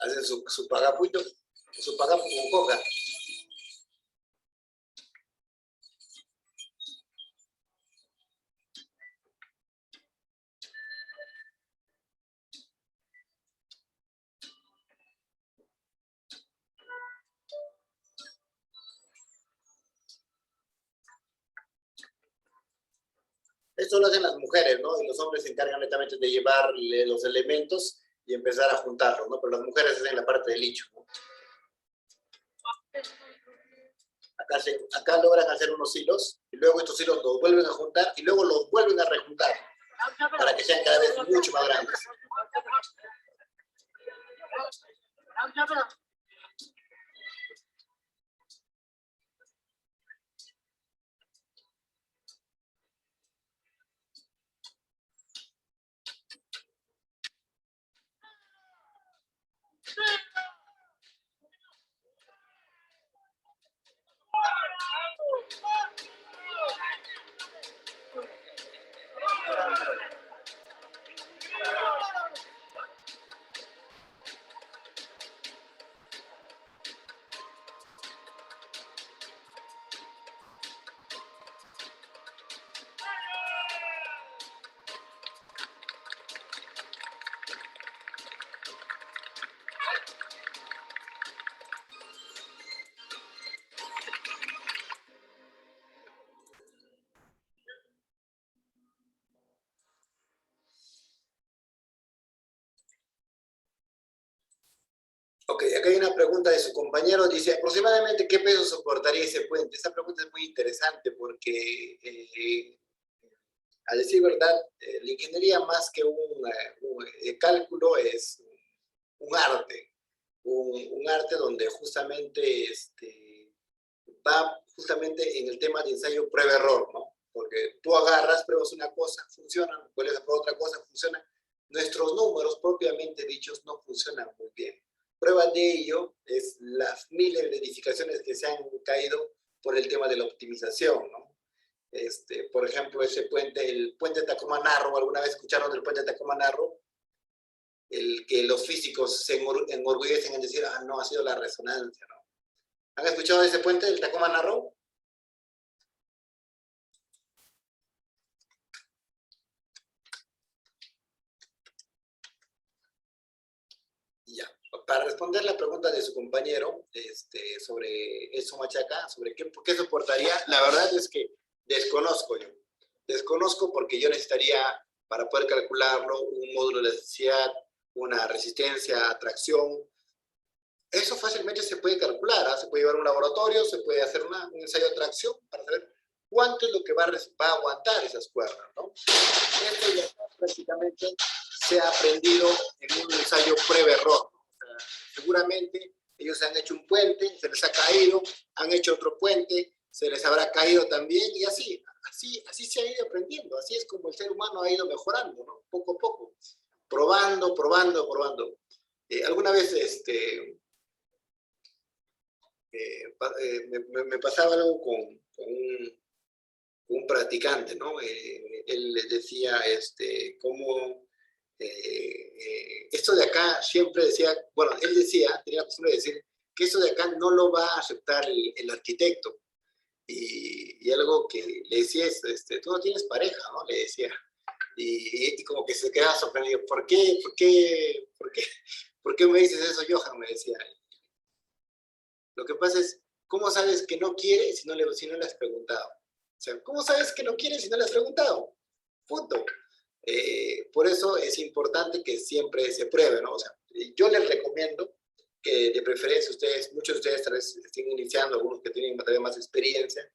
Hacen su pagapuito, su pagapu con coca. Esto lo hacen las mujeres, ¿no? Y los hombres se encargan netamente de llevarle los elementos y empezar a juntarlos, ¿no? Pero las mujeres hacen la parte del licho, ¿no? Acá logran hacer unos hilos y luego estos hilos los vuelven a juntar y luego los vuelven a rejuntar para que sean cada vez mucho más grandes. Ok, acá hay una pregunta de su compañero. Dice, aproximadamente, ¿qué peso soportaría ese puente? Esta pregunta es muy interesante porque, a decir verdad, la ingeniería más que un cálculo es un arte. Un arte donde justamente va justamente en el tema de ensayo prueba-error, ¿no? Porque tú agarras, pruebas una cosa, funciona, vuelves a probar otra cosa, funciona. Nuestros números propiamente dichos no funcionan muy bien. Prueba de ello es las miles de edificaciones que se han caído por el tema de la optimización, ¿no? Por ejemplo, ese puente, el puente Tacomanarro, ¿alguna vez escucharon del puente Tacomanarro? El que los físicos se enorgullecen en decir, ah, no, ha sido la resonancia, ¿no? ¿Han escuchado de ese puente, el Tacomanarro? Ya. Para responder la pregunta de su compañero sobre eso Machaca, sobre por qué soportaría, la verdad es que desconozco yo. Desconozco porque yo necesitaría, para poder calcularlo, un módulo de elasticidad, una resistencia a tracción. Eso fácilmente se puede calcular, ¿eh? Se puede llevar a un laboratorio, se puede hacer un ensayo de tracción para saber cuánto es lo que va a aguantar esas cuerdas, ¿no? Esto ya prácticamente se ha aprendido en un ensayo prueba-error, ¿no? O sea, seguramente ellos han hecho un puente, se les ha caído, han hecho otro puente, se les habrá caído también, y así se ha ido aprendiendo, así es como el ser humano ha ido mejorando, ¿no? Poco a poco, probando. Alguna vez me pasaba algo con un practicante, ¿no? Él les decía cómo esto de acá siempre decía, bueno, él decía, tenía la costumbre de decir que esto de acá no lo va a aceptar el arquitecto. Y algo que le decía es, tú no tienes pareja, ¿no? Le decía. Y como que se quedaba sorprendido. ¿Por qué me dices eso, Johan? Me decía. Lo que pasa es, ¿cómo sabes que no quiere si no le has preguntado? O sea, ¿cómo sabes que no quiere si no le has preguntado? Punto. Por eso es importante que siempre se pruebe, ¿no? O sea, yo les recomiendo que de preferencia muchos de ustedes tal vez estén iniciando, algunos que tienen todavía más experiencia,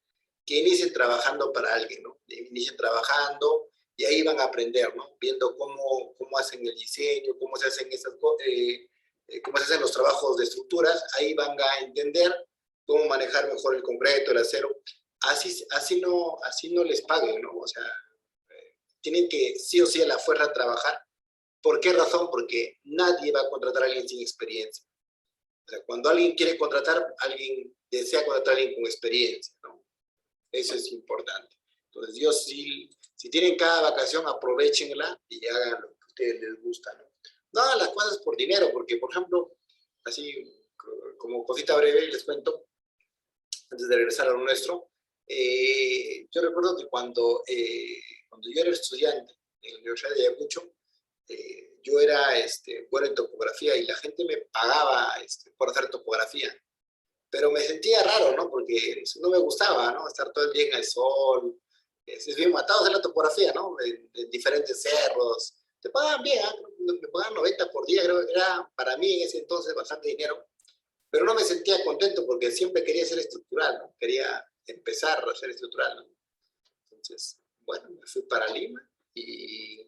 que inicien trabajando para alguien, ¿no? Inicien trabajando y ahí van a aprender, ¿no? Viendo cómo hacen el diseño, cómo se hacen cómo se hacen los trabajos de estructuras, ahí van a entender cómo manejar mejor el concreto, el acero. Así no les paguen, ¿no? O sea, tienen que sí o sí a la fuerza trabajar. ¿Por qué razón? Porque nadie va a contratar a alguien sin experiencia. O sea, cuando alguien quiere contratar, alguien desea contratar a alguien con experiencia, ¿no? Eso es importante. Entonces, si tienen cada vacación, aprovechenla y hagan lo que a ustedes les gusta, ¿no? No hagan las cosas por dinero, porque, por ejemplo, así como cosita breve, les cuento, antes de regresar a lo nuestro, yo recuerdo que cuando yo era estudiante en la Universidad de Ayacucho, yo era bueno en topografía y la gente me pagaba por hacer topografía. Pero me sentía raro, ¿no? Porque no me gustaba, ¿no? Estar todo el día en el sol. Es bien matado hacer la topografía, ¿no? En diferentes cerros. Te pagan bien, ¿eh? Me pagaban 90 por día, creo que era para mí en ese entonces bastante dinero. Pero no me sentía contento porque siempre quería ser estructural, ¿no? Quería empezar a ser estructural, ¿no? Entonces, bueno, me fui para Lima y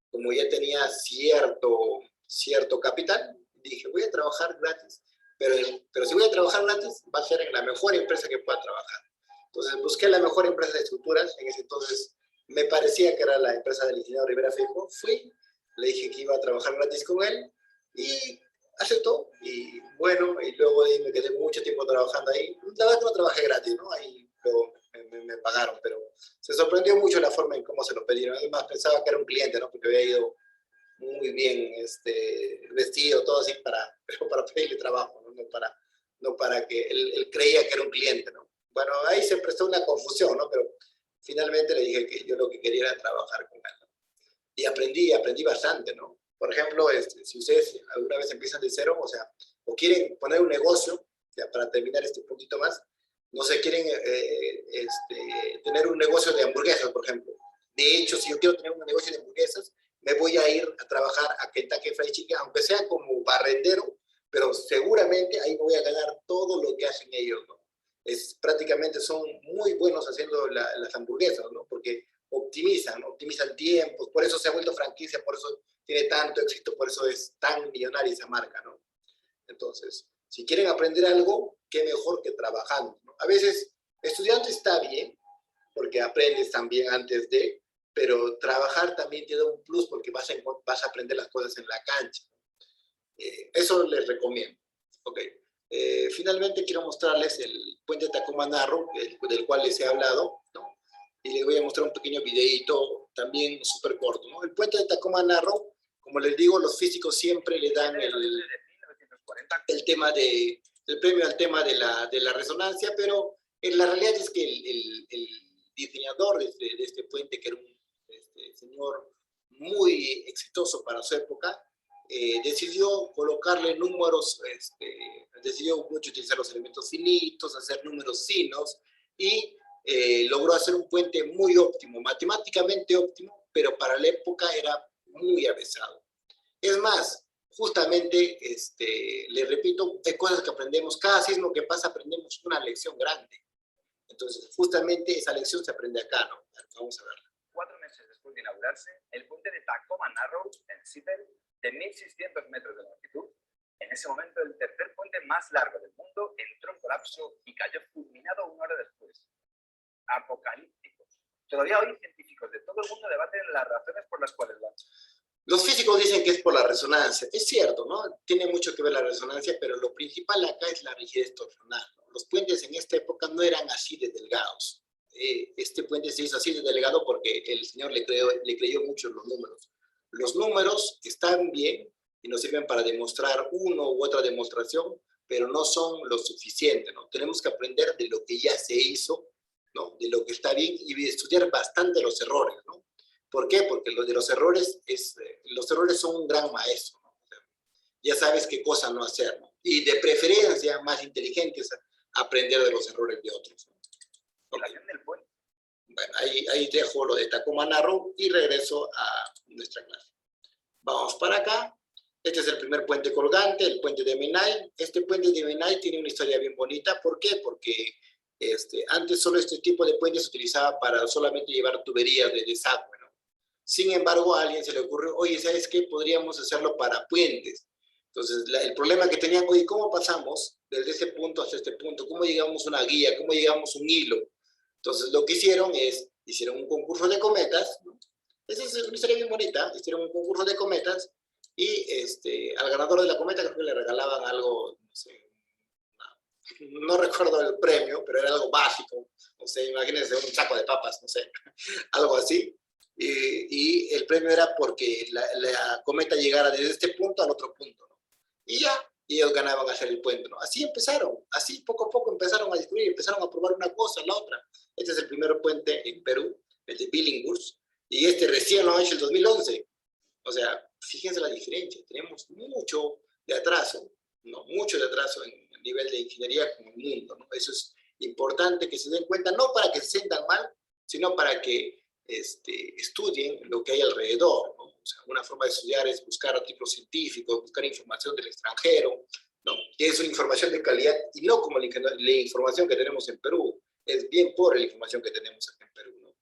como ya tenía cierto capital, dije, voy a trabajar gratis, pero si voy a trabajar gratis, va a ser en la mejor empresa que pueda trabajar. Entonces busqué la mejor empresa de estructuras, en ese entonces me parecía que era la empresa del ingeniero Rivera Fejo, fui, le dije que iba a trabajar gratis con él, y aceptó, y bueno, y luego me quedé mucho tiempo trabajando ahí. La verdad que no trabajé gratis, ¿no? Ahí luego me pagaron, pero se sorprendió mucho la forma en cómo se lo pidieron. Además pensaba que era un cliente, ¿no? Porque había ido muy bien vestido, todo así, pero para pedirle trabajo, ¿no? No para que él creía que era un cliente, ¿no? Bueno, ahí se prestó una confusión, ¿no? Pero finalmente le dije que yo lo que quería era trabajar con él, ¿no? Y aprendí bastante, ¿no? Por ejemplo, si ustedes alguna vez empiezan de cero, o sea, o quieren poner un negocio, ya para terminar un poquito más, no sé, quieren tener un negocio de hamburguesas, por ejemplo. De hecho, si yo quiero tener un negocio de hamburguesas, me voy a ir a trabajar a Kentucky Fried Chicken, aunque sea como barrendero, pero seguramente ahí voy a ganar todo lo que hacen ellos, ¿no? Prácticamente son muy buenos haciendo las hamburguesas, ¿no? Porque optimizan tiempos, por eso se ha vuelto franquicia, por eso tiene tanto éxito, por eso es tan millonaria esa marca, ¿no? Entonces, si quieren aprender algo, qué mejor que trabajando, ¿no? A veces, estudiante está bien, porque aprendes también antes de, pero trabajar también te da un plus porque vas a aprender las cosas en la cancha. Eso les recomiendo. Ok. Finalmente quiero mostrarles el puente Tacoma Narrow, del cual les he hablado, ¿no? Y les voy a mostrar un pequeño videito también súper corto, ¿no? El puente de Tacoma Narrow, como les digo, los físicos siempre le dan el premio al tema de la resonancia, pero la realidad es que el diseñador de este puente, que era un señor muy exitoso para su época, decidió colocarle números, decidió mucho utilizar los elementos finitos, hacer números finos, y logró hacer un puente muy óptimo, matemáticamente óptimo, pero para la época era muy avesado. Es más, justamente, les repito, hay cosas que aprendemos, cada sismo que pasa aprendemos una lección grande. Entonces, justamente esa lección se aprende acá, ¿no? Vamos a verla. 4 meses después de inaugurarse, el puente de Tacoma Narrow en Seattle, de 1.600 metros de longitud, en ese momento el tercer puente más largo del mundo, entró en colapso y cayó fulminado 1 hora después. Apocalíptico. Todavía hoy científicos de todo el mundo debaten las razones por las cuales los físicos dicen que es por la resonancia. Es cierto, ¿no? Tiene mucho que ver la resonancia, pero lo principal acá es la rigidez torsional, ¿no? Los puentes en esta época no eran así de delgados. Este puente se hizo así de delgado porque el señor le creyó mucho en los números. Los números están bien y nos sirven para demostrar una u otra demostración, pero no son lo suficiente, ¿no? Tenemos que aprender de lo que ya se hizo, ¿no? De lo que está bien, y estudiar bastante los errores, ¿no? ¿Por qué? Porque los errores son un gran maestro, ¿no? O sea, ya sabes qué cosa no hacer, ¿no? Y de preferencia, más inteligente es aprender de los errores de otros, ¿no? Okay. Bueno, ahí dejo lo de Tacoma Narrow y regreso a nuestra clase. Vamos para acá. Este es el primer puente colgante, el puente de Menai. Este puente de Menai tiene una historia bien bonita. ¿Por qué? Porque antes solo este tipo de puentes se utilizaba para solamente llevar tuberías de desagüe, ¿no? Sin embargo, a alguien se le ocurrió, oye, ¿sabes qué? Podríamos hacerlo para puentes. Entonces, el problema que tenían, oye, ¿cómo pasamos desde este punto hasta este punto? ¿Cómo llegamos a una guía? ¿Cómo llegamos a un hilo? Entonces, lo que hicieron un concurso de cometas, ¿no? Esa es una historia bien bonita. Hicieron un concurso de cometas y al ganador de la cometa creo que le regalaban algo, no sé, no recuerdo el premio, pero era algo básico. No sé, imagínense un saco de papas, no sé, algo así. Y el premio era porque la cometa llegara desde este punto al otro punto, ¿no? Y ya, y ellos ganaban a hacer el puente, ¿no? Así empezaron, así poco a poco empezaron a descubrir, empezaron a probar una cosa, la otra. Este es el primer puente en Perú, el de Billinghurst, y recién lo han hecho el 2011. O sea, fíjense la diferencia, tenemos mucho de atraso, ¿no? Mucho de atraso en el nivel de ingeniería como el mundo, ¿no? Eso es importante que se den cuenta, no para que se sientan mal, sino para que estudien lo que hay alrededor, ¿no? O sea, una forma de estudiar es buscar artículos científicos, buscar información del extranjero, ¿no? Que es una información de calidad y no como la información que tenemos en Perú. Es bien pobre la información que tenemos aquí en Perú, ¿no?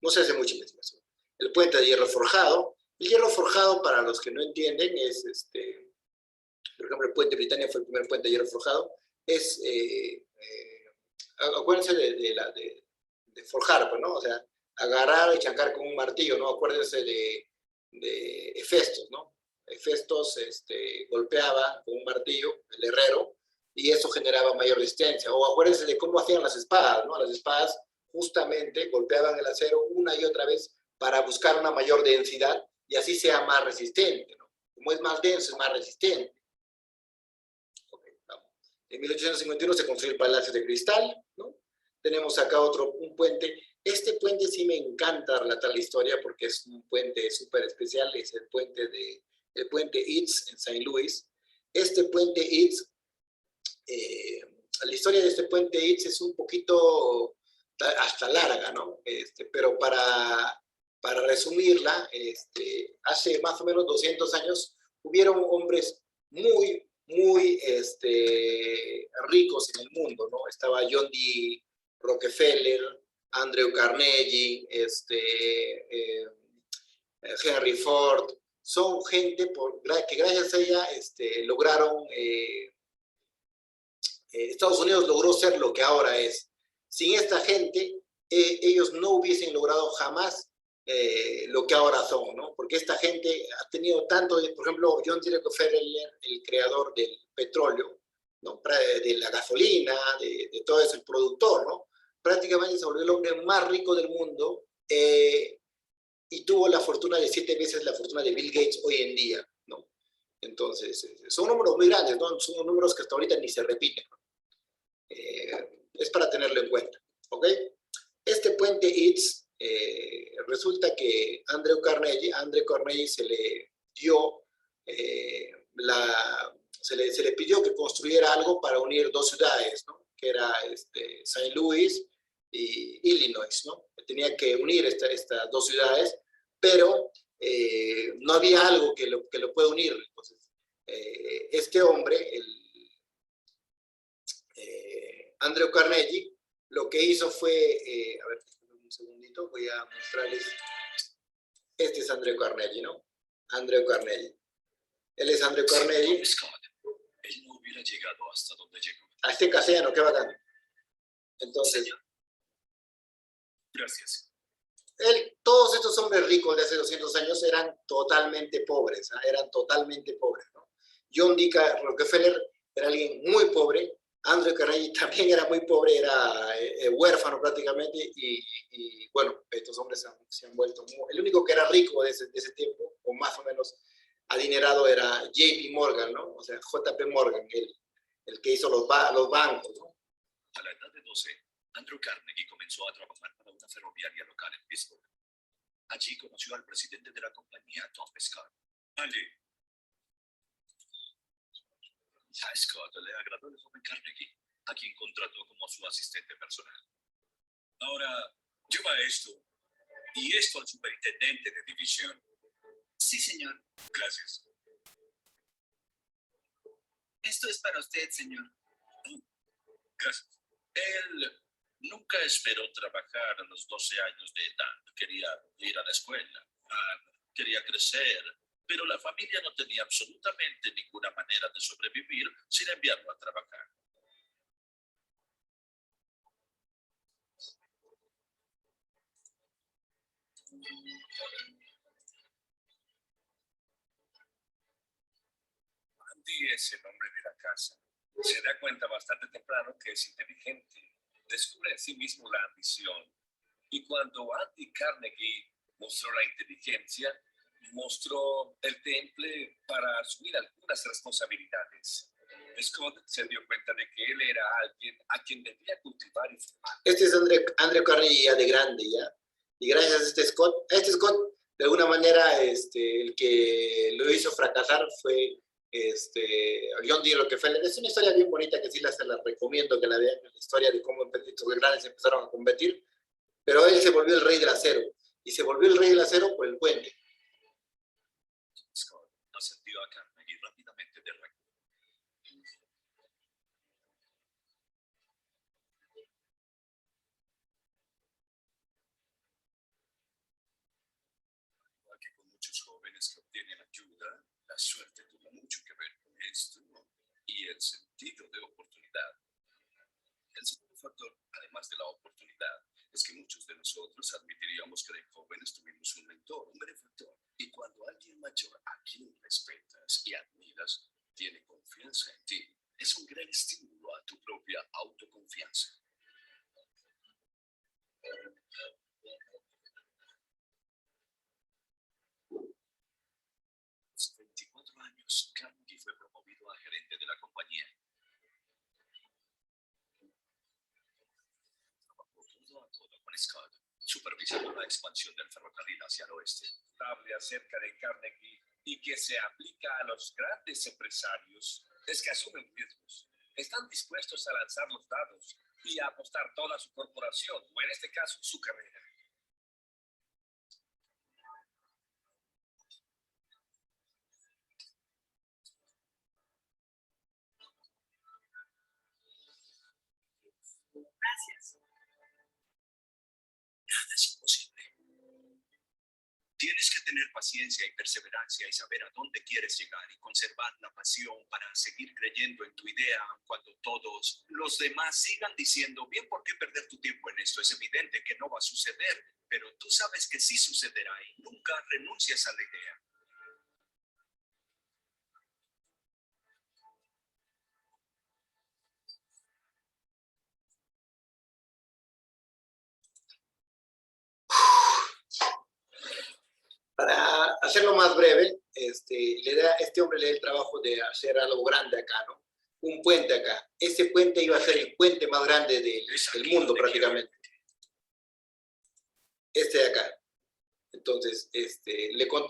No se hace mucha investigación. El puente de hierro forjado. El hierro forjado, para los que no entienden, es, por ejemplo, el puente Britannia fue el primer puente de hierro forjado. Acuérdense de forjar, pues, ¿no? O sea, agarrar y chancar con un martillo, ¿no? Acuérdense de Hefestos, ¿no? Hefestos golpeaba con un martillo, el herrero, y eso generaba mayor resistencia. O acuérdense de cómo hacían las espadas, ¿no? Las espadas justamente golpeaban el acero una y otra vez para buscar una mayor densidad y así sea más resistente, ¿no? Como es más denso, es más resistente. Okay, vamos. En 1851 se construyó el Palacio de Cristal, ¿no? Tenemos acá un puente. Este puente sí me encanta relatar la historia porque es un puente súper especial, es el puente de el puente Eads en Saint Louis. Este puente Eads, la historia de este puente Eads es un poquito hasta larga, ¿no? Pero para resumirla, hace más o menos 200 años hubieron hombres muy ricos en el mundo, ¿no? Estaba John D. Rockefeller, Andrew Carnegie, Henry Ford. Son gente que gracias a ella lograron, Estados Unidos logró ser lo que ahora es. Sin esta gente, ellos no hubiesen logrado jamás lo que ahora son, ¿no? Porque esta gente ha tenido tanto, por ejemplo, John D. Rockefeller, el creador del petróleo, ¿no? De la gasolina, de todo eso, el productor, ¿no? Prácticamente se volvió el hombre más rico del mundo y tuvo la fortuna de 7 veces la fortuna de Bill Gates hoy en día, ¿no? Entonces, son números muy grandes, ¿no? Son números que hasta ahorita ni se repiten, ¿no? Es para tenerlo en cuenta, ¿ok? Este puente Eads, resulta que Andrew Carnegie se le dio, se le pidió que construyera algo para unir 2 ciudades, ¿no? Que era Saint Louis y Illinois, ¿no? Tenía que unir estas 2 ciudades, pero no había algo que lo pueda unir. Entonces, este hombre, Andrew Carnegie, lo que hizo fue, a ver, un segundito, voy a mostrarles. Este es Andrew Carnegie, ¿no? Andrew Carnegie. Él es Andrew Carnegie. Él no hubiera llegado hasta donde llegó. A este castellano, qué bacán. Entonces, Señor. Gracias. Todos estos hombres ricos de hace 200 años eran totalmente pobres, ¿eh? Eran totalmente pobres, ¿no? John D. Rockefeller era alguien muy pobre. Andrew Carnegie también era muy pobre, era huérfano prácticamente, y bueno, estos hombres se han vuelto el único que era rico de ese tiempo, o más o menos adinerado, era JP Morgan, ¿no? O sea, JP Morgan, el que hizo los bancos, ¿no? A la edad de 12, Andrew Carnegie comenzó a trabajar para una ferroviaria local en Pittsburgh. Allí conoció al presidente de la compañía, Tom Scott. A Scott le agradó el joven Carnegie, a quien contrató como su asistente personal. Ahora, lleva esto y esto al superintendente de división. Sí, señor. Gracias. Esto es para usted, señor. Gracias. Él nunca esperó trabajar a los 12 años de edad. Quería ir a la escuela, quería crecer, pero la familia no tenía absolutamente ninguna manera de sobrevivir sin enviarlo a trabajar. Andy es el hombre de la casa. Se da cuenta bastante temprano que es inteligente. Descubre en sí mismo la ambición. Y cuando Andy Carnegie mostró la inteligencia, mostró el temple para asumir algunas responsabilidades. Scott se dio cuenta de que él era alguien a quien debía cultivar y formar. Este es Andrew Carnegie ya de grande, ¿ya? Y gracias a este Scott, de alguna manera, el que lo hizo fracasar fue John D. Rockefeller. Es una historia bien bonita que sí se la recomiendo que la vean, la historia de cómo estos grandes empezaron a competir, pero él se volvió el rey del acero, y se volvió el rey del acero por el puente. Scott ascendió a Carnegie rápidamente de rango. Igual que con muchos jóvenes que obtienen ayuda, la suerte tuvo mucho que ver con esto y el sentido de oportunidad. El segundo factor, además de la oportunidad, es que muchos de nosotros admitiríamos que de jóvenes tuvimos un mentor, un benefactor. Y cuando alguien mayor a quien respetas y admiras tiene confianza en ti, es un gran estímulo a tu propia autoconfianza. A los 24 años, Carnegie fue promovido a gerente de la compañía. Trabajó codo a codo con Scott, supervisando la expansión del ferrocarril hacia el oeste. Hable acerca de Carnegie y que se aplica a los grandes empresarios es que asumen riesgos. Están dispuestos a lanzar los dados y a apostar toda su corporación, o en este caso, su carrera. Gracias. Nada es imposible. Tienes que tener paciencia y perseverancia y saber a dónde quieres llegar y conservar la pasión para seguir creyendo en tu idea cuando todos los demás sigan diciendo, bien, ¿por qué perder tu tiempo en esto? Es evidente que no va a suceder, pero tú sabes que sí sucederá y nunca renuncies a la idea. Para hacerlo más breve, este hombre le da el trabajo de hacer algo grande acá, ¿no? Un puente acá. Ese puente iba a ser el puente más grande del mundo prácticamente. Este de acá. Entonces,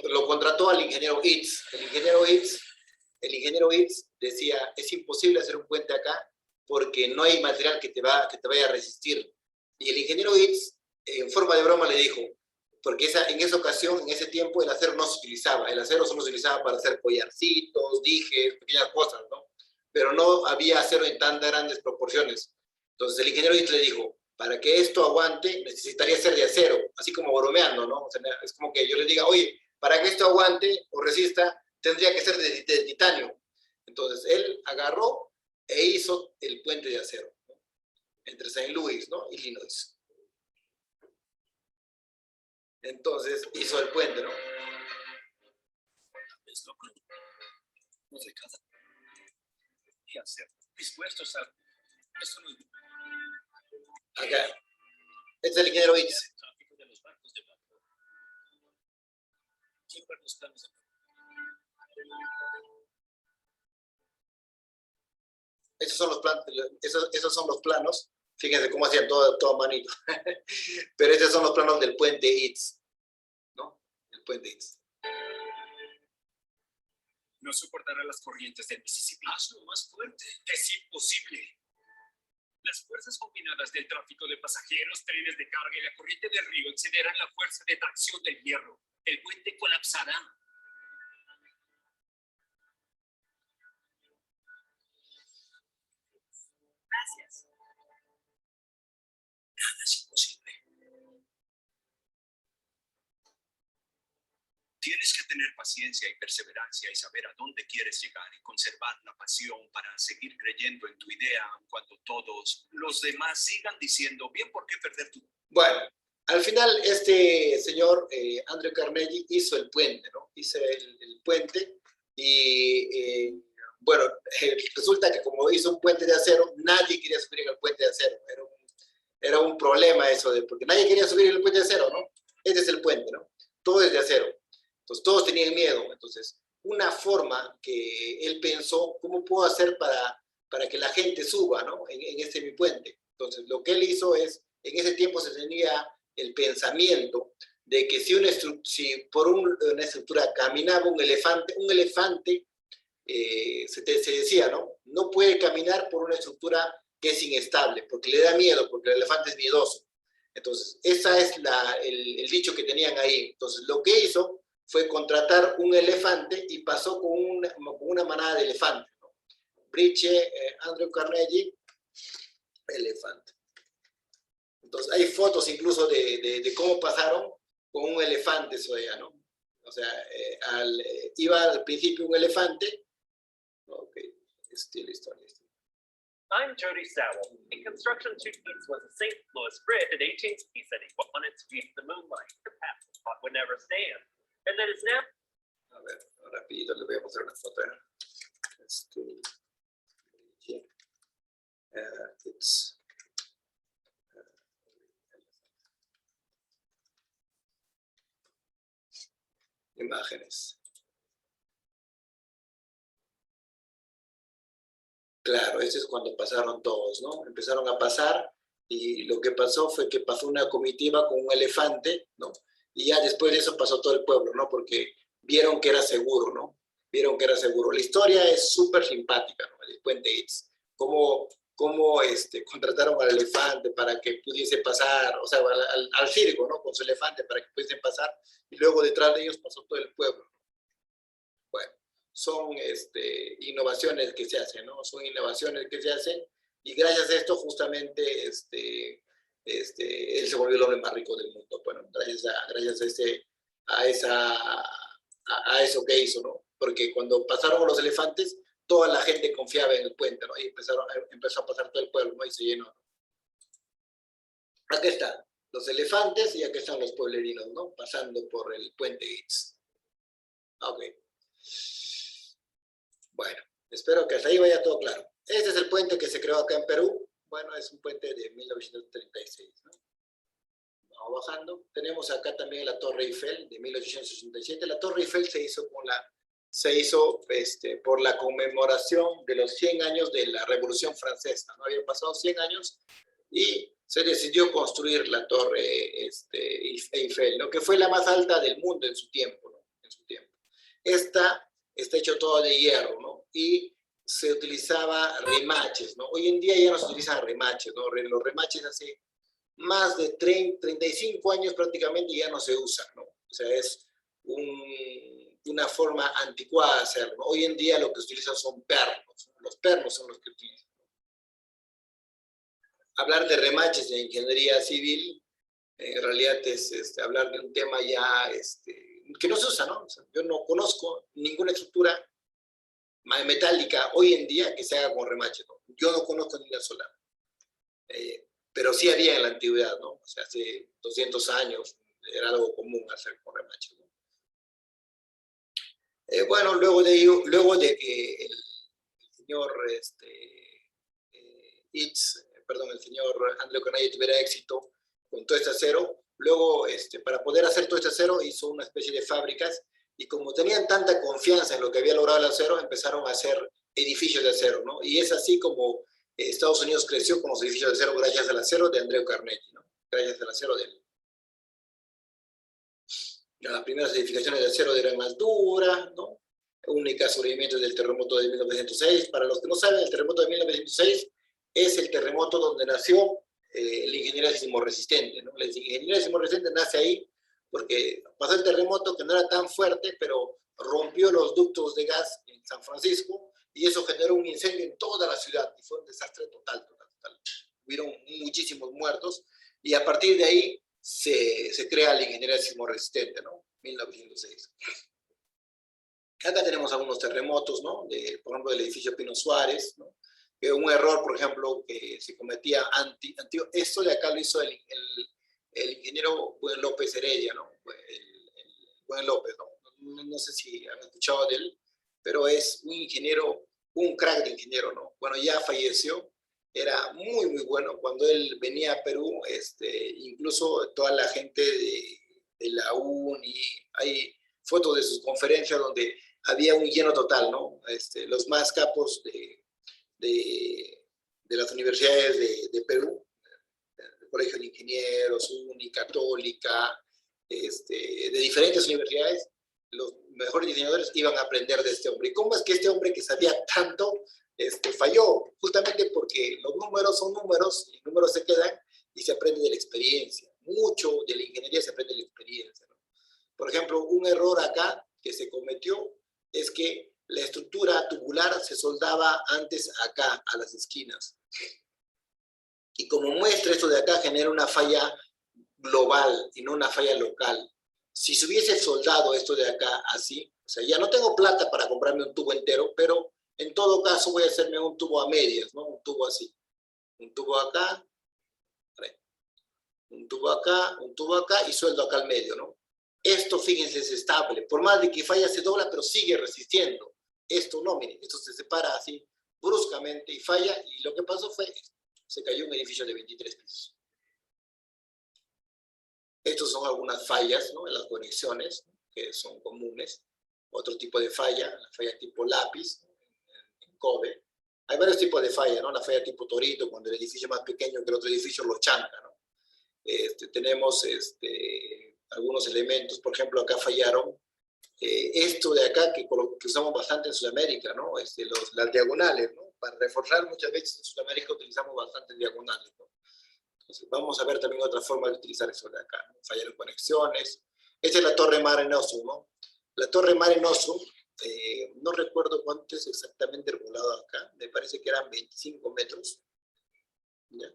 lo contrató al ingeniero Itz. El ingeniero Itz decía, es imposible hacer un puente acá porque no hay material que te vaya a resistir. Y el ingeniero Itz, en forma de broma, le dijo, porque en esa ocasión, en ese tiempo, el acero no se utilizaba. El acero solo se utilizaba para hacer collarcitos, dijes, pequeñas cosas, ¿no? Pero no había acero en tan grandes proporciones. Entonces el ingeniero Itz le dijo, para que esto aguante, necesitaría ser de acero, así como bromeando, ¿no? O sea, es como que yo le diga, oye, para que esto aguante o resista, tendría que ser de titanio. Entonces él agarró e hizo el puente de acero, ¿no? Entre St. Louis, ¿no? Illinois. Entonces hizo el puente, ¿no? Es loco. No se casa. ¿Qué hacer? Dispuestos a... Esto no es... Acá. Este es el ingeniero Itz. El tráfico de los barcos de vapor. Siempre los planos de... Esos son los planos. Fíjense cómo hacían todo manito. Pero estos son los planos del puente Itz, ¿no? El puente Itz. No soportará las corrientes del Mississippi. Hazlo más fuerte. Es imposible. Las fuerzas combinadas del tráfico de pasajeros, trenes de carga y la corriente del río excederán la fuerza de tracción del hierro. El puente colapsará. Gracias. Nada es imposible. Tienes que tener paciencia y perseverancia y saber a dónde quieres llegar y conservar la pasión para seguir creyendo en tu idea cuando todos los demás sigan diciendo, bien, ¿por qué perder tu... Bueno, al final este señor, Andrew Carnegie, hizo el puente, ¿no? Hizo el puente y, bueno, resulta que como hizo un puente de acero, nadie quería subir en el puente de acero. Era un problema eso, porque nadie quería subir en el puente de acero, ¿no? Este es el puente, ¿no? Todo es de acero. Entonces todos tenían miedo. Entonces, una forma que él pensó, ¿cómo puedo hacer para que la gente suba, ¿no? En este mi puente. Entonces, lo que él hizo es, en ese tiempo se tenía el pensamiento de que si por una estructura caminaba un elefante se decía, ¿no? No puede caminar por una estructura que es inestable, porque le da miedo, porque el elefante es miedoso. Entonces, ese es el dicho que tenían ahí. Entonces, lo que hizo fue contratar un elefante y pasó con una manada de elefantes, ¿no? Bridge, Andrew Carnegie, elefante. Entonces, hay fotos incluso de cómo pasaron con un elefante eso allá, ¿no? O sea, iba al principio un elefante. Ok, listo. I'm Jody Sowell. In construction, 2 Eats was a St. Louis Brit at 18th. He said he wanted to reach the moonlight. The path would never stand. And then it's now. A ver, rapidito les voy a mostrar una foto. Imágenes. Claro, eso es cuando pasaron todos, ¿no? Empezaron a pasar y lo que pasó fue que pasó una comitiva con un elefante, ¿no? Y ya después de eso pasó todo el pueblo, ¿no? Porque vieron que era seguro, ¿no? Vieron que era seguro. La historia es súper simpática, ¿no? El puente Itz. Cómo contrataron al elefante para que pudiese pasar, o sea, al circo, ¿no? Con su elefante para que pudiesen pasar, y luego detrás de ellos pasó todo el pueblo. Bueno, son innovaciones que se hacen, ¿no? Son innovaciones que se hacen, y gracias a esto justamente él se volvió el hombre más rico del mundo. Bueno, gracias a eso que hizo, ¿no? Porque cuando pasaron los elefantes, toda la gente confiaba en el puente, ¿no? Y empezó a pasar todo el pueblo, ¿no? Y se llenó. Aquí están los elefantes y aquí están los pueblerinos, ¿no? Pasando por el puente Itz. Ok. Bueno, espero que hasta ahí vaya todo claro. Este es el puente que se creó acá en Perú. Bueno, es un puente de 1936, ¿no? Vamos bajando. Tenemos acá también la Torre Eiffel de 1867. La Torre Eiffel se hizo por la conmemoración de los 100 años de la Revolución Francesa, ¿no? Habían pasado 100 años y se decidió construir la Torre Eiffel, ¿no? Que fue la más alta del mundo en su tiempo, ¿no? En su tiempo. Esta está hecho todo de hierro, ¿no? Y se utilizaba remaches, ¿no? Hoy en día ya no se utilizan remaches, ¿no? Los remaches hace más de 35 años prácticamente ya no se usan, ¿no? O sea, es una forma anticuada de hacerlo, ¿no? Hoy en día lo que se utiliza son pernos. Los pernos son los que utilizan. Hablar de remaches en ingeniería civil, en realidad es hablar de un tema ya que no se usa, ¿no? O sea, yo no conozco ninguna estructura metálica hoy en día que se haga con remache, ¿no? Yo no conozco ni una sola. Pero sí había en la antigüedad, ¿no? O sea, hace 200 años era algo común hacer con remache, ¿no? Bueno, luego de que el señor el señor Andreu Carnegie tuviera éxito con todo este acero, luego para poder hacer todo este acero hizo una especie de fábricas, y como tenían tanta confianza en lo que había logrado el acero, empezaron a hacer edificios de acero, ¿no? Y es así como Estados Unidos creció con los edificios de acero gracias al acero de Andreu Carnegie, ¿no? Gracias al acero de él. Las primeras edificaciones de acero de gran altura, ¿no? Única sobreviviente del terremoto de 1906. Para los que no saben, el terremoto de 1906 es el terremoto donde nació la ingeniería sismorresistente, ¿no? La ingeniería sismorresistente nace ahí porque pasó el terremoto que no era tan fuerte, pero rompió los ductos de gas en San Francisco, y eso generó un incendio en toda la ciudad, y fue un desastre total. Hubieron muchísimos muertos, y a partir de ahí se crea la ingeniería sismorresistente, ¿no? 1906. Acá tenemos algunos terremotos, ¿no? Por ejemplo, del edificio Pino Suárez, ¿no? Un error, por ejemplo, que se cometía antiguo. Esto de acá lo hizo el ingeniero Buen López Heredia, ¿no? El Buen López, ¿no? No sé si han escuchado de él, pero es un ingeniero, un crack de ingeniero, ¿no? Bueno, ya falleció. Era muy, muy bueno. Cuando él venía a Perú, incluso toda la gente de la UNI, hay fotos de sus conferencias donde había un lleno total, ¿no? Los más capos de las universidades de Perú, el Colegio de Ingenieros, UNI, Católica, de diferentes universidades, los mejores diseñadores iban a aprender de este hombre. ¿Y cómo es que este hombre que sabía tanto falló? Justamente porque los números son números, y números se quedan, y se aprende de la experiencia. Mucho de la ingeniería se aprende de la experiencia, ¿no? Por ejemplo, un error acá que se cometió es que la estructura tubular se soldaba antes acá, a las esquinas. Y como muestra, esto de acá genera una falla global y no una falla local. Si se hubiese soldado esto de acá así, o sea, ya no tengo plata para comprarme un tubo entero, pero en todo caso voy a hacerme un tubo a medias, ¿no? Un tubo así. Un tubo acá, un tubo acá y sueldo acá al medio, ¿no? Esto, fíjense, es estable. Por más de que falla, se dobla, pero sigue resistiendo. Esto no, miren, esto se separa así bruscamente y falla, y lo que pasó fue, se cayó un edificio de 23 pisos. Estos son algunas fallas, ¿no? En las conexiones, ¿no? Que son comunes. Otro tipo de falla, la falla tipo lápiz, en Kobe. Hay varios tipos de falla, ¿no? La falla tipo Torito, cuando el edificio es más pequeño que el otro edificio lo chanca, ¿no? Tenemos algunos elementos, por ejemplo, acá fallaron esto de acá que usamos bastante en Sudamérica, ¿no? Las diagonales, ¿no? Para reforzar muchas veces en Sudamérica utilizamos bastantes diagonales, ¿no? Entonces vamos a ver también otra forma de utilizar eso de acá, ¿no? Fallar en conexiones. Esta es la Torre Mare Nostrum, ¿no? La Torre Mare Nostrum, no recuerdo cuánto es exactamente el volado acá, me parece que eran 25 metros. ¿Ya?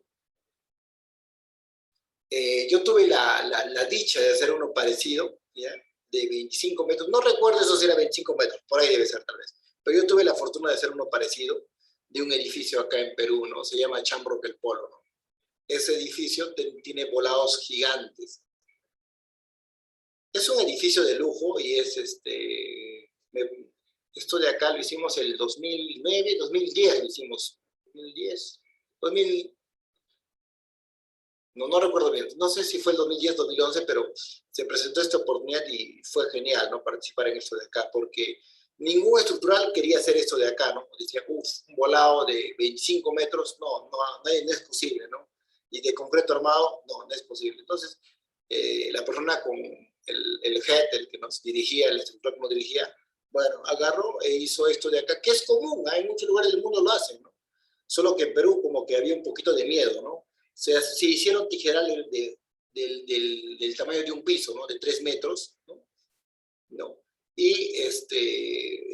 Yo tuve la dicha de hacer uno parecido, ¿ya? De 25 metros, no recuerdo eso si era 25 metros, por ahí debe ser tal vez, pero yo tuve la fortuna de hacer uno parecido de un edificio acá en Perú, ¿no? Se llama Chambrook el Polo, ¿no? Ese edificio tiene volados gigantes. Es un edificio de lujo y es esto de acá lo hicimos el 2009, 2010 lo hicimos, 2010, 2000, no recuerdo bien, no sé si fue el 2010, 2011, pero se presentó esta oportunidad y fue genial, ¿no? Participar en esto de acá, porque ningún estructural quería hacer esto de acá, ¿no? Decía, un volado de 25 metros, no es posible, ¿no? Y de concreto armado, no es posible. Entonces, la persona con el head, el que nos dirigía, el instructor que nos dirigía, bueno, agarró e hizo esto de acá, que es común, en muchos lugares del mundo lo hacen, ¿no? Solo que en Perú como que había un poquito de miedo, ¿no? Se hicieron tijerales del tamaño de un piso, ¿no? De 3 metros, ¿no? Y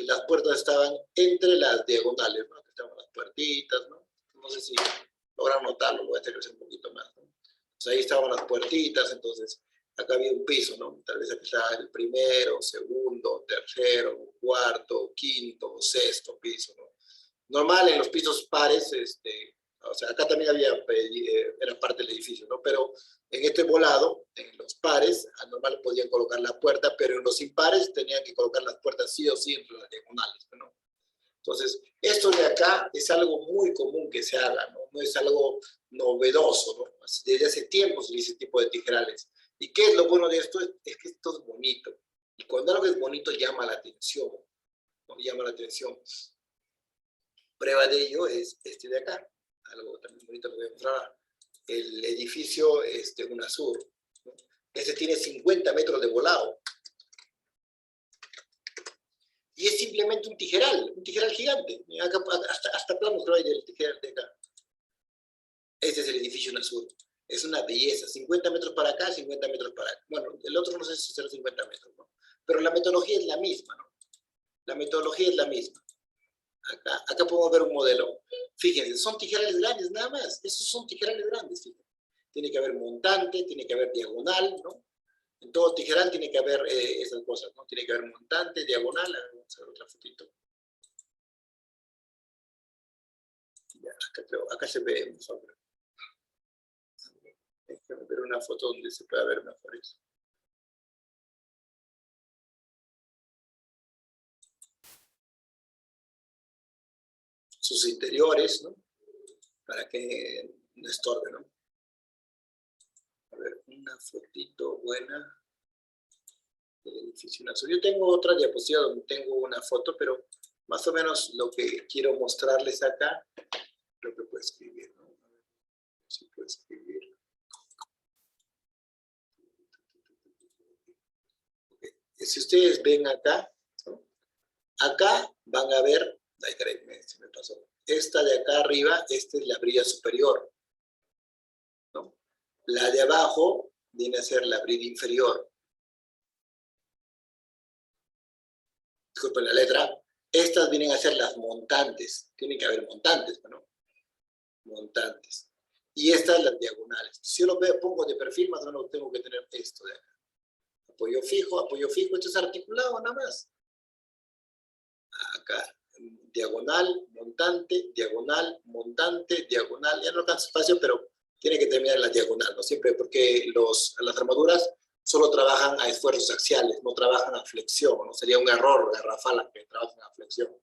las puertas estaban entre las diagonales, ¿no? Estaban las puertitas, ¿no? No sé si logran notarlo, lo voy a hacer crecer un poquito más, ¿no? Pues ahí estaban las puertitas, entonces acá había un piso, ¿no? Tal vez aquí estaba el primero, segundo, tercero, cuarto, quinto, sexto piso, ¿no? Normal en los pisos pares, o sea, acá también era parte del edificio, ¿no? Pero en este volado, en los pares, al normal podían colocar la puerta, pero en los impares tenían que colocar las puertas sí o sí entre las diagonales, ¿no? Entonces, esto de acá es algo muy común que se haga, ¿no? No es algo novedoso, ¿no? Desde hace tiempo se dice ese tipo de tijerales. ¿Y qué es lo bueno de esto? Es que esto es bonito. Y cuando algo es bonito, llama la atención, ¿no? Llama la atención. Prueba de ello es este de acá. Algo también bonito que voy a mostrar. El edificio UNASUR, ¿no? Este tiene 50 metros de volado. Y es simplemente un tijeral gigante. Acá, hasta planos que hay del tijeral de acá. Este es el edificio UNASUR. Es una belleza. 50 metros para acá, 50 metros para acá. Bueno, el otro no sé si será 50 metros, ¿no? Pero la metodología es la misma, ¿no? La metodología es la misma. Acá podemos ver un modelo. Fíjense, son tijerales grandes nada más. Esos son tijerales grandes, fíjense. Tiene que haber montante, tiene que haber diagonal, ¿no? En todo tijeral tiene que haber esas cosas, ¿no? Tiene que haber montante, diagonal. Vamos a ver otra fotito. Ya, acá se ve mejor. Déjame ver una foto donde se pueda ver mejor eso. Sus interiores, ¿no? Para que no estorbe, ¿no? A ver, una fotito buena del edificio UNASUR. Yo tengo otra diapositiva donde tengo una foto, pero más o menos lo que quiero mostrarles acá, creo que puedo escribir, ¿no? A ver si puedo escribir. Okay. Si ustedes ven acá, ¿no? Acá van a ver, ay, caray, se me pasó. Esta de acá arriba, esta es la brida superior, ¿no? La de abajo viene a ser la brida inferior. Disculpen la letra. Estas vienen a ser las montantes. Tienen que haber montantes, ¿no? Montantes. Y estas las diagonales. Si yo lo pongo de perfil, más o menos tengo que tener esto de acá. Apoyo fijo, esto es articulado nada más. Acá, diagonal, montante, diagonal, montante, diagonal. Ya no alcanza espacio, pero tiene que terminar la diagonal, ¿no? Siempre porque las armaduras solo trabajan a esfuerzos axiales, no trabajan a flexión, ¿no? Sería un error garrafal que trabajen a flexión.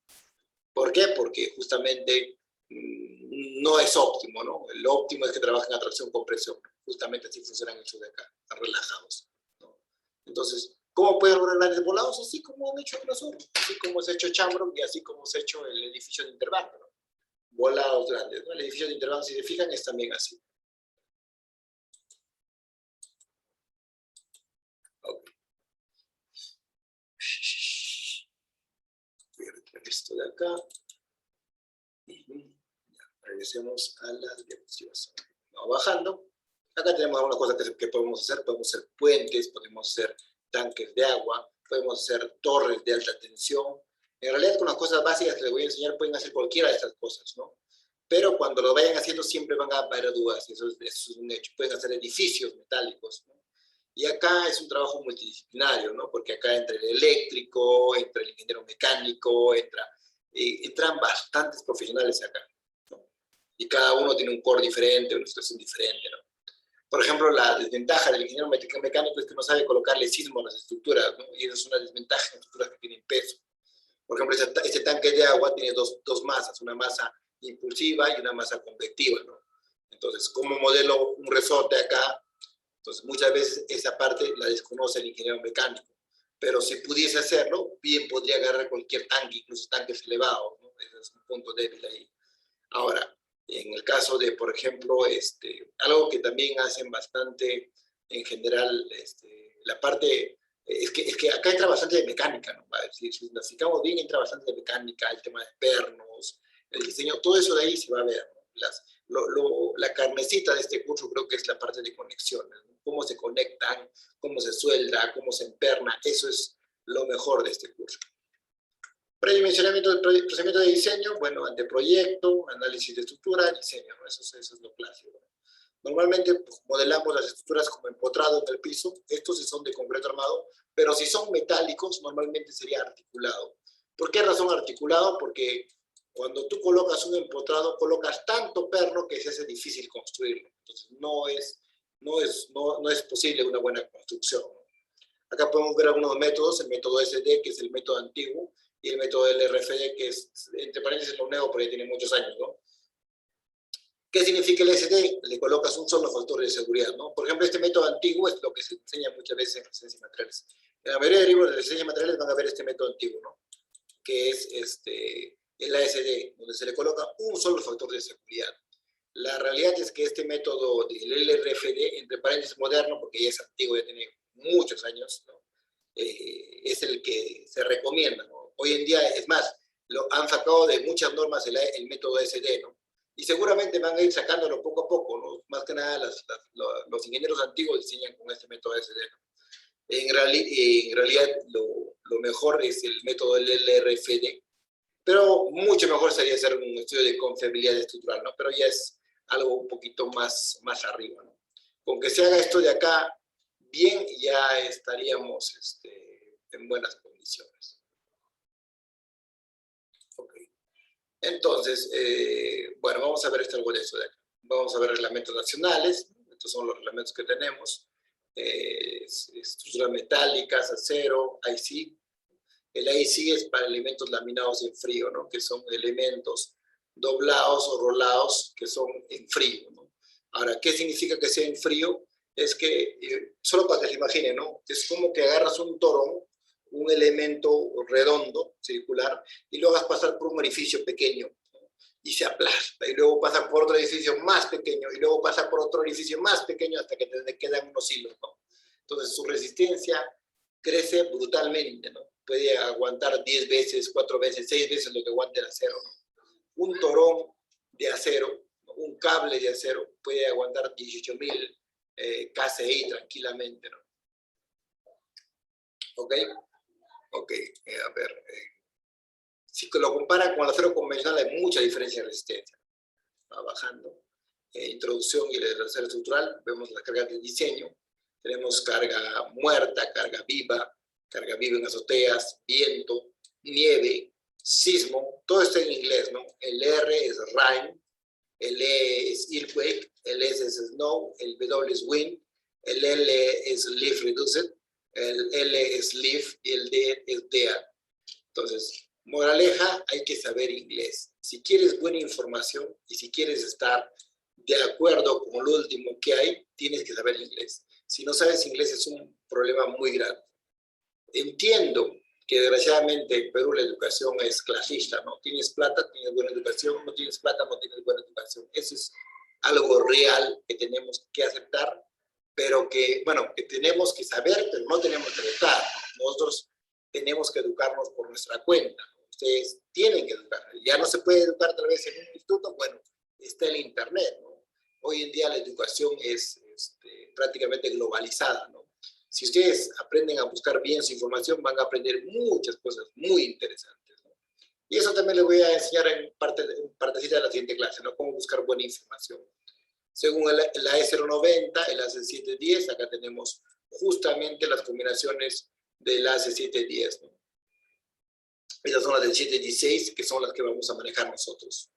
¿Por qué? Porque justamente no es óptimo, ¿no? Lo óptimo es que trabajen a tracción-compresión. Justamente así funcionan estos de acá, relajados, ¿no? Entonces, ¿cómo pueden lograr grandes volados? Así como han hecho UNASUR, así como se ha hecho Chambrook y así como se ha hecho el edificio de Interbank, ¿no? Volados grandes, ¿no? El edificio de Interbank, si se fijan, es también así. Okay. esto de acá. Regresemos a las diapositivas. Vamos bajando. Acá tenemos algunas cosas que podemos hacer. Podemos hacer puentes, podemos hacer tanques de agua, podemos hacer torres de alta tensión. En realidad, con las cosas básicas que les voy a enseñar, pueden hacer cualquiera de estas cosas, ¿no? Pero cuando lo vayan haciendo, siempre van a haber dudas. Eso es un hecho. Pueden hacer edificios metálicos, ¿no? Y acá es un trabajo multidisciplinario, ¿no? Porque acá entra el eléctrico, entra el ingeniero mecánico, entran bastantes profesionales acá, ¿no? Y cada uno tiene un core diferente, una situación diferente, ¿no? Por ejemplo, la desventaja del ingeniero mecánico es que no sabe colocarle sismo a las estructuras, ¿no? Y eso es una desventaja en estructuras que tienen peso. Por ejemplo, este tanque de agua tiene dos masas, una masa impulsiva y una masa convectiva, ¿no? Entonces, ¿cómo modelo un resorte acá? Entonces, muchas veces esa parte la desconoce el ingeniero mecánico. Pero si pudiese hacerlo, bien podría agarrar cualquier tanque, incluso tanques elevados, ¿no? Ese es un punto débil ahí. Ahora, en el caso de, por ejemplo, algo que también hacen bastante en general, la parte, es que acá entra bastante de mecánica, ¿no? Si nos fijamos bien, entra bastante de mecánica, el tema de pernos, el diseño, todo eso de ahí se va a ver, ¿no? La carnecita de este curso creo que es la parte de conexiones, ¿no? Cómo se conectan, cómo se suelda, cómo se emperna, eso es lo mejor de este curso. Predimensionamiento, procedimiento de diseño, bueno, anteproyecto, análisis de estructura, diseño, ¿no? Eso es lo clásico, ¿no? Normalmente pues, modelamos las estructuras como empotrado en el piso, estos sí son de concreto armado, pero si son metálicos, normalmente sería articulado. ¿Por qué razón articulado? Porque cuando tú colocas un empotrado, colocas tanto perno que se hace difícil construirlo. Entonces, no es posible una buena construcción, ¿no? Acá podemos ver algunos métodos, el método SD, que es el método antiguo, y el método LRFD, que es, entre paréntesis, lo nuevo, porque tiene muchos años, ¿no? ¿Qué significa el SD? Le colocas un solo factor de seguridad, ¿no? Por ejemplo, este método antiguo es lo que se enseña muchas veces en resistencia de materiales. En la mayoría de libros de resistencia de materiales van a ver este método antiguo, ¿no? Que es el ASD, donde se le coloca un solo factor de seguridad. La realidad es que este método del LRFD, entre paréntesis moderno, porque ya es antiguo, ya tiene muchos años, ¿no? Es el que se recomienda, ¿no? Hoy en día, es más, lo han sacado de muchas normas el método SD, ¿no? Y seguramente van a ir sacándolo poco a poco, ¿no? Más que nada los ingenieros antiguos diseñan con este método SD, ¿no? En realidad lo mejor es el método del LRFD, pero mucho mejor sería hacer un estudio de confiabilidad estructural, ¿no? Pero ya es algo un poquito más arriba, ¿no? Con que se haga esto de acá bien, ya estaríamos en buenas condiciones. Okay. Entonces, bueno, vamos a ver algo de esto de acá. Vamos a ver reglamentos nacionales. Estos son los reglamentos que tenemos. Estructuras metálicas, acero, IC. El IC es para elementos laminados en frío, ¿no? Que son elementos doblados o rolados que son en frío, ¿no? Ahora, ¿qué significa que sea en frío? Es que, solo para que se imaginen, ¿no? Es como que agarras un torón, un elemento redondo, circular, y lo hagas pasar por un orificio pequeño, ¿no? Y se aplasta, y luego pasa por otro edificio más pequeño, y luego pasa por otro edificio más pequeño hasta que te quedan unos hilos, ¿no? Entonces, su resistencia crece brutalmente, ¿no? Puede aguantar 10 veces, 4 veces, 6 veces lo que aguanta el acero, ¿no? Un torón de acero, un cable de acero, puede aguantar 18.000 KCI tranquilamente, ¿no? ¿Ok? Ok, a ver. Si lo compara con el acero convencional, hay mucha diferencia en resistencia. Va bajando. Introducción y el acero estructural, vemos las cargas de diseño. Tenemos carga muerta, carga viva en azoteas, viento, nieve, sismo, todo está en inglés, ¿no? El R es rain, el E es earthquake, el S es snow, el W es wind, el L es leaf reduced, el L es leaf y el D es dead. Entonces, moraleja, hay que saber inglés. Si quieres buena información y si quieres estar de acuerdo con lo último que hay, tienes que saber inglés. Si no sabes inglés es un problema muy grande. Entiendo que desgraciadamente en Perú la educación es clasista, ¿no? Tienes plata, tienes buena educación, no tienes plata, no tienes buena educación. Eso es algo real que tenemos que aceptar, pero que, bueno, que tenemos que saber, pero no tenemos que educar. Nosotros tenemos que educarnos por nuestra cuenta, ¿no? Ustedes tienen que educar. Ya no se puede educar tal vez en un instituto, bueno, está el internet, ¿no? Hoy en día la educación es prácticamente globalizada, ¿no? Si ustedes aprenden a buscar bien su información, van a aprender muchas cosas muy interesantes, ¿no? Y eso también les voy a enseñar en partecita de la siguiente clase, ¿no? Cómo buscar buena información. Según la E090, el AC710, acá tenemos justamente las combinaciones del AC710, ¿no? Esas son las del 716, que son las que vamos a manejar nosotros.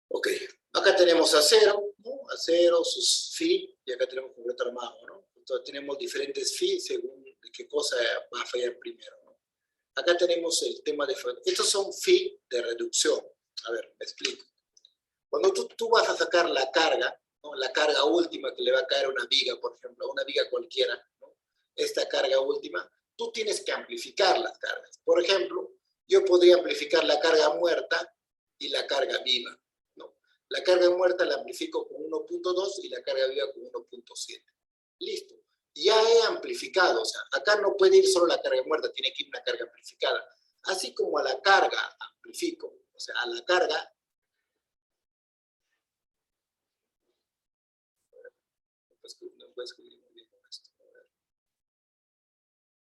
Ok, acá tenemos acero, ¿no? Acero, sus Phi, y acá tenemos concreto armado, ¿no? Entonces tenemos diferentes Phi según qué cosa va a fallar primero, ¿no? Acá tenemos el tema de... Estos son Phi de reducción. A ver, me explico. Cuando tú vas a sacar la carga, ¿no? La carga última que le va a caer a una viga, por ejemplo, a una viga cualquiera, ¿no? Esta carga última, tú tienes que amplificar las cargas. Por ejemplo, yo podría amplificar la carga muerta y la carga viva, ¿no? La carga muerta la amplifico con 1.2 y la carga viva con 1.7. Listo. Ya he amplificado, o sea, acá no puede ir solo la carga muerta, tiene que ir una carga amplificada. Así como a la carga amplifico, o sea, a la carga... No puedo escribir muy bien con esto.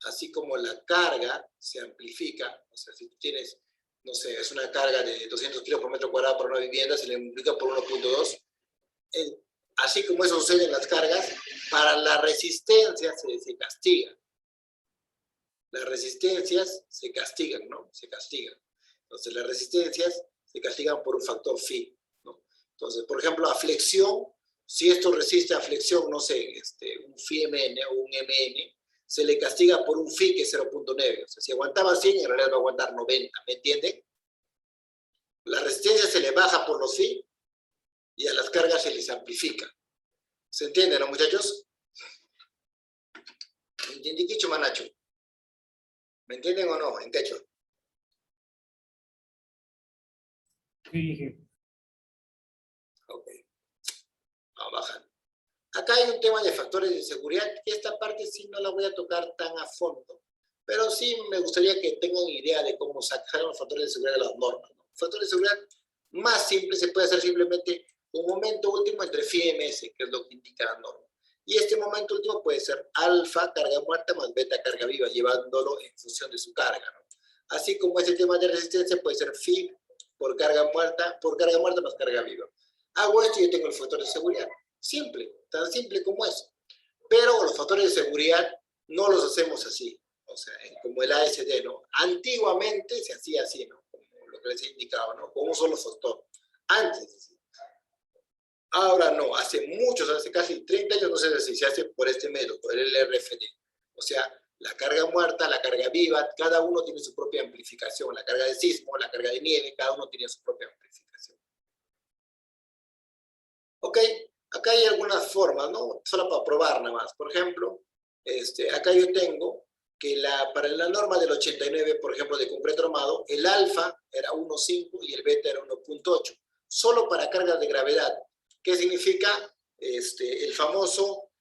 Así como la carga se amplifica, o sea, si tú tienes, no sé, es una carga de 200 kilos por metro cuadrado para una vivienda, se le multiplica por 1.2. Así como eso sucede en las cargas, para la resistencia se castiga. Las resistencias se castigan, ¿no? Se castigan. Entonces, las resistencias se castigan por un factor phi, ¿no? Entonces, por ejemplo, a flexión, si esto resiste a flexión, no sé, un phi mn o un mn, se le castiga por un phi que es 0.9. O sea, si aguantaba 100, en realidad va a aguantar 90, ¿me entienden? La resistencia se le baja por los phi y a las cargas se les amplifica. ¿Se entiende, no, muchachos? ¿Me entienden, Kicho, Manacho? ¿Me entienden o no? En techo. Sí. Ok. Vamos bajando. Acá hay un tema de factores de seguridad, que esta parte sí no la voy a tocar tan a fondo, pero sí me gustaría que tengan idea de cómo sacar los factores de seguridad de las normas, ¿no? Factores de seguridad más simple se puede hacer simplemente un momento último entre phi y ms, que es lo que indica la norma. Y este momento último puede ser alfa carga muerta más beta carga viva, llevándolo en función de su carga, ¿no? Así como este tema de resistencia puede ser phi por carga muerta más carga viva. Hago esto y yo tengo el factor de seguridad. Simple, tan simple como eso. Pero los factores de seguridad no los hacemos así, o sea, como el ASD, ¿no? Antiguamente se hacía así, ¿no? Como lo que les he indicado, ¿no? Con un solo factor. Antes, ¿sí? Ahora no, hace casi 30 años no se hace así, se hace por este método, por el RFD. O sea, la carga muerta, la carga viva, cada uno tiene su propia amplificación. La carga de sismo, la carga de nieve, cada uno tiene su propia amplificación. Ok, acá hay algunas formas, ¿no? Solo para probar nada más. Por ejemplo, acá yo tengo que para la norma del 89, por ejemplo, de concreto armado, el alfa era 1.5 y el beta era 1.8. Solo para cargas de gravedad. ¿Qué significa? El famoso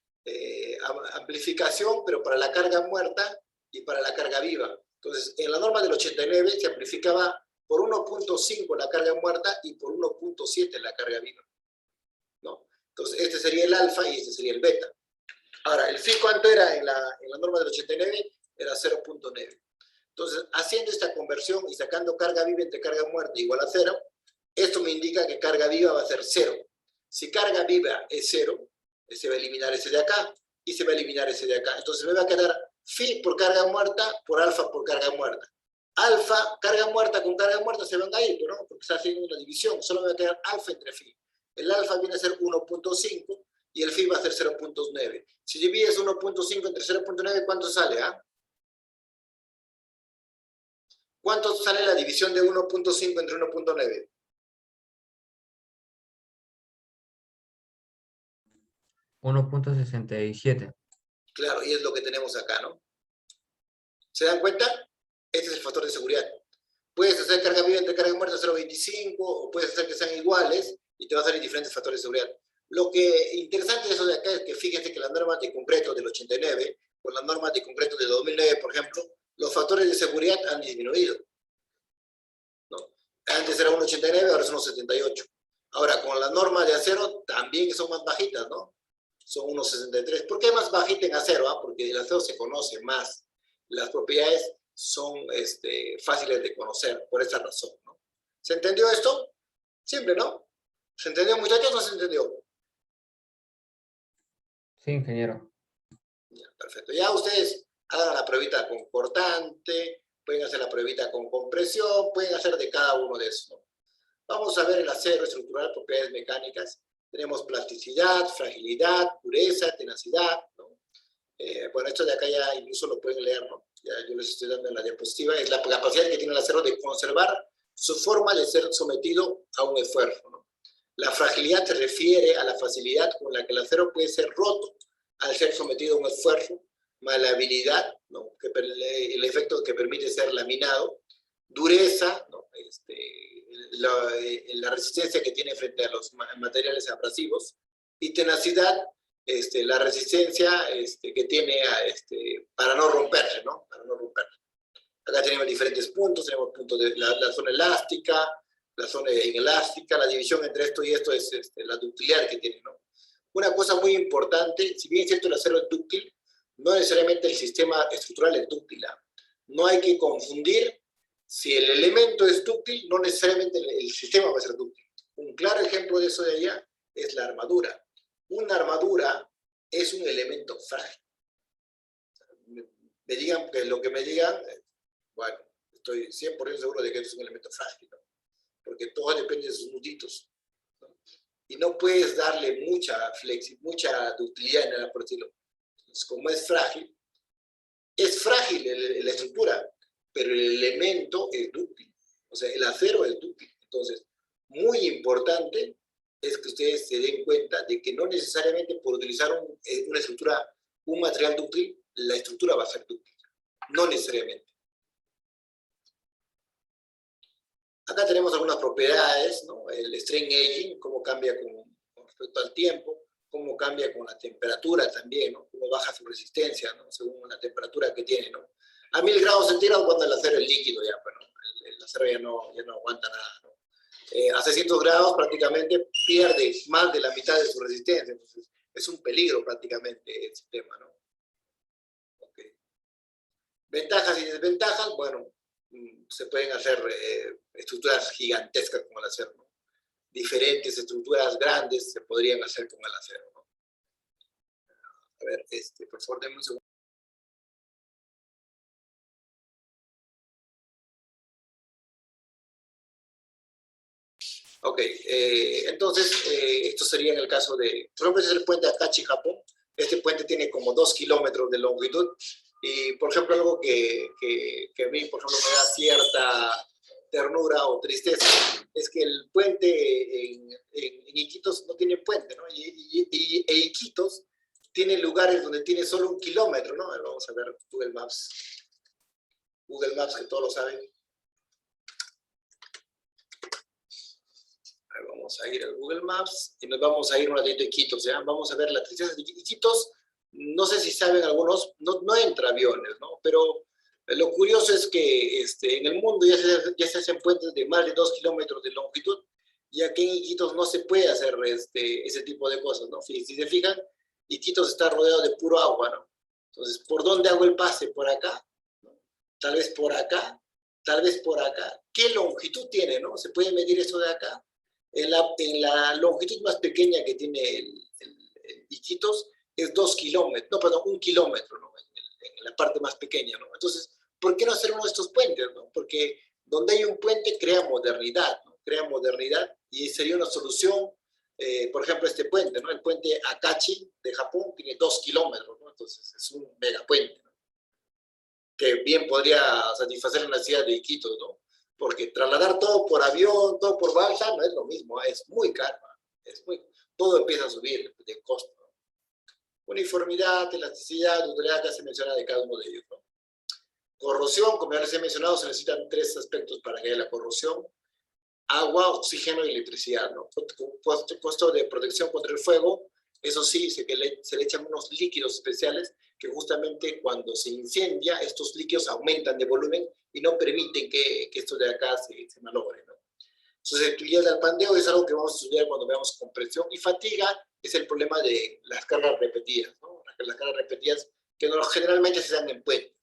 amplificación, pero para la carga muerta y para la carga viva. Entonces, en la norma del 89 se amplificaba por 1.5 la carga muerta y por 1.7 la carga viva, ¿no? Entonces, este sería el alfa y este sería el beta. Ahora, el phi, ¿cuánto era en la norma del 89? Era 0.9. Entonces, haciendo esta conversión y sacando carga viva entre carga muerta igual a 0, esto me indica que carga viva va a ser 0. Si carga viva es 0, se va a eliminar ese de acá y se va a eliminar ese de acá. Entonces me va a quedar phi por carga muerta por alfa por carga muerta. Alfa, carga muerta con carga muerta se van a ir, ¿no? Porque está haciendo una división. Solo me va a quedar alfa entre phi. El alfa viene a ser 1.5 y el phi va a ser 0.9. Si divides 1.5 entre 0.9, ¿cuánto sale? ¿Cuánto sale la división de 1.5 entre 1.9? $1.67. Claro, y es lo que tenemos acá, ¿no? ¿Se dan cuenta? Este es el factor de seguridad. Puedes hacer carga viva entre carga muerta 0.25, o puedes hacer que sean iguales, y te va a salir diferentes factores de seguridad. Lo que interesante de eso de acá es que fíjense que las normas de concreto del 89, con las normas de concreto de 2009, por ejemplo, los factores de seguridad han disminuido, ¿no? Antes era 1,89, ahora son 1,78. Ahora, con las normas de acero también son más bajitas, ¿no? Son 1,63. ¿Por qué más bajita en acero? Porque el acero se conoce más. Las propiedades son fáciles de conocer, por esa razón, ¿no? ¿Se entendió esto? Simple, ¿no? ¿Se entendió, muchachos, o no se entendió? Sí, ingeniero. Ya, perfecto. Ya ustedes hagan la pruebita con cortante, pueden hacer la pruebita con compresión, pueden hacer de cada uno de esos, ¿no? Vamos a ver el acero estructural, propiedades mecánicas. Tenemos plasticidad, fragilidad, dureza, tenacidad, ¿no? Bueno, esto de acá ya incluso lo pueden leer, ¿no? Ya yo les estoy dando en la diapositiva. Es la capacidad que tiene el acero de conservar su forma de ser sometido a un esfuerzo, ¿no? La fragilidad se refiere a la facilidad con la que el acero puede ser roto al ser sometido a un esfuerzo, malabilidad, ¿no? El efecto que permite ser laminado, dureza, ¿no? La resistencia que tiene frente a los materiales abrasivos, y tenacidad, la resistencia que tiene para no romperse, ¿no? Para no romperse. Acá tenemos diferentes puntos, tenemos puntos de la zona elástica, la zona inelástica, la división entre esto y esto es la ductilidad que tiene, ¿no? Una cosa muy importante, si bien es cierto el acero es dúctil, no necesariamente el sistema estructural es dúctil. No hay que confundir, si el elemento es dúctil, no necesariamente el sistema va a ser dúctil. Un claro ejemplo de eso de allá es la armadura. Una armadura es un elemento frágil. Me digan que lo que me digan, bueno, estoy 100% seguro de que es un elemento frágil, ¿no? Porque todo depende de sus nuditos, ¿no? Y no puedes darle mucha ductilidad en nada por decirlo. Entonces, como es frágil la estructura, pero el elemento es dúctil. O sea, el acero es dúctil. Entonces, muy importante es que ustedes se den cuenta de que no necesariamente por utilizar una estructura, un material dúctil, la estructura va a ser dúctil. No necesariamente. Acá tenemos algunas propiedades, ¿no? El strain aging, cómo cambia con respecto al tiempo, cómo cambia con la temperatura también, ¿no? Cómo baja su resistencia, ¿no? Según la temperatura que tiene, ¿no? A 1000 grados centígrados cuando el acero es líquido ya, bueno, el acero ya no aguanta nada, ¿no? A 600 grados prácticamente pierde más de la mitad de su resistencia, entonces es un peligro prácticamente el sistema, ¿no? Okay. Ventajas y desventajas, bueno, se pueden hacer estructuras gigantescas con el acero, ¿no? Diferentes estructuras grandes se podrían hacer con el acero, ¿no? A ver, por favor, denme un segundo. Ok, entonces, esto sería en el caso de, por ejemplo, este es el puente Akachi, Japón. Este puente tiene como 2 kilómetros de longitud. Y, por ejemplo, algo que a mí, por ejemplo, me da cierta ternura o tristeza, es que el puente en Iquitos no tiene puente, ¿no? Y Iquitos tiene lugares donde tiene solo 1 kilómetro, ¿no? Vamos a ver Google Maps, que todos lo saben. Vamos a ir al Google Maps y nos vamos a ir un ratito a Iquitos, ¿ya? Vamos a ver la tristeza de Iquitos. No sé si saben algunos, no entra aviones, ¿no? Pero lo curioso es que en el mundo ya se hacen puentes de más de 2 kilómetros de longitud, y aquí en Iquitos no se puede hacer ese tipo de cosas, ¿no? Si se fijan, Iquitos está rodeado de puro agua, ¿no? Entonces, ¿por dónde hago el pase? ¿Por acá? ¿No? Tal vez por acá, tal vez por acá. ¿Qué longitud tiene, no? ¿Se puede medir eso de acá? En la longitud más pequeña que tiene el Iquitos es 2 kilómetros, no, perdón, 1 kilómetro, ¿no? En la parte más pequeña, ¿no? Entonces, ¿por qué no hacer uno de estos puentes, no? Porque donde hay un puente crea modernidad, ¿no? Crea modernidad, y sería una solución, por ejemplo, este puente, ¿no? El puente Akachi de Japón tiene 2 kilómetros, ¿no? Entonces, es un megapuente, ¿no? Que bien podría satisfacer la necesidad de Iquitos, ¿no? Porque trasladar todo por avión, todo por balsa, no es lo mismo, es muy caro, todo empieza a subir de costo, ¿no? Uniformidad, elasticidad, ductilidad, ya se menciona de cada uno de ellos, ¿no? Corrosión, como ya les he mencionado, se necesitan 3 aspectos para que haya la corrosión. agua, oxígeno y electricidad, ¿no? Costo de protección contra el fuego, eso sí, se le echan unos líquidos especiales que justamente cuando se incendia, estos líquidos aumentan de volumen y no permiten que esto de acá se malogre, ¿no? Entonces, utilidad del pandeo es algo que vamos a estudiar cuando veamos compresión, y fatiga es el problema de las cargas repetidas, ¿no? Las cargas repetidas que generalmente se dan en puente.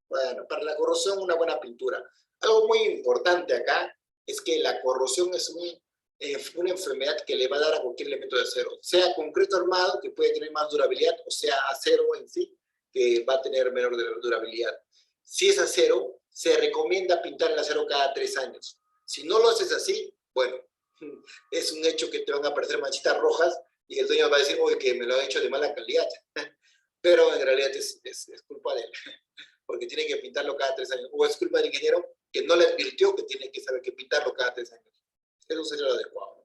Bueno, para la corrosión, una buena pintura. Algo muy importante acá es que la corrosión es una enfermedad que le va a dar a cualquier elemento de acero, sea concreto armado, que puede tener más durabilidad, o sea acero en sí, que va a tener menor durabilidad. Si es acero, se recomienda pintar el acero cada 3 años. Si no lo haces así, bueno, es un hecho que te van a aparecer manchitas rojas y el dueño va a decir, oye, que me lo han hecho de mala calidad. Pero en realidad es culpa de él, porque tiene que pintarlo cada 3 años. O es culpa del ingeniero que no le advirtió que tiene que saber que pintarlo cada 3 años. Eso sería lo adecuado.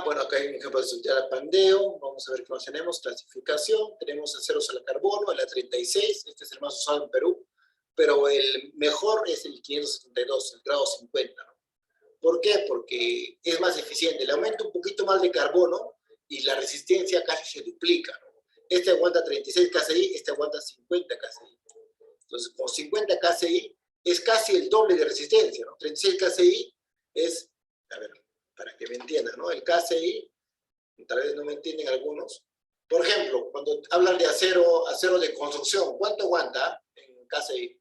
Bueno, acá hay un ejemplo de estructura de pandeo. Vamos a ver qué más tenemos. Clasificación. Tenemos aceros al carbono, el A36. Este es el más usado en Perú. Pero el mejor es el 572, el grado 50, ¿no? ¿Por qué? Porque es más eficiente. Le aumenta un poquito más de carbono y la resistencia casi se duplica, ¿no? Este aguanta 36 kSI, este aguanta 50 kSI. Entonces, con 50 kSI es casi el doble de resistencia, ¿no? 36 kSI es, a ver, para que me entiendan, ¿no? El kSI, tal vez no me entienden algunos. Por ejemplo, cuando hablan de acero de construcción, ¿cuánto aguanta en kSI?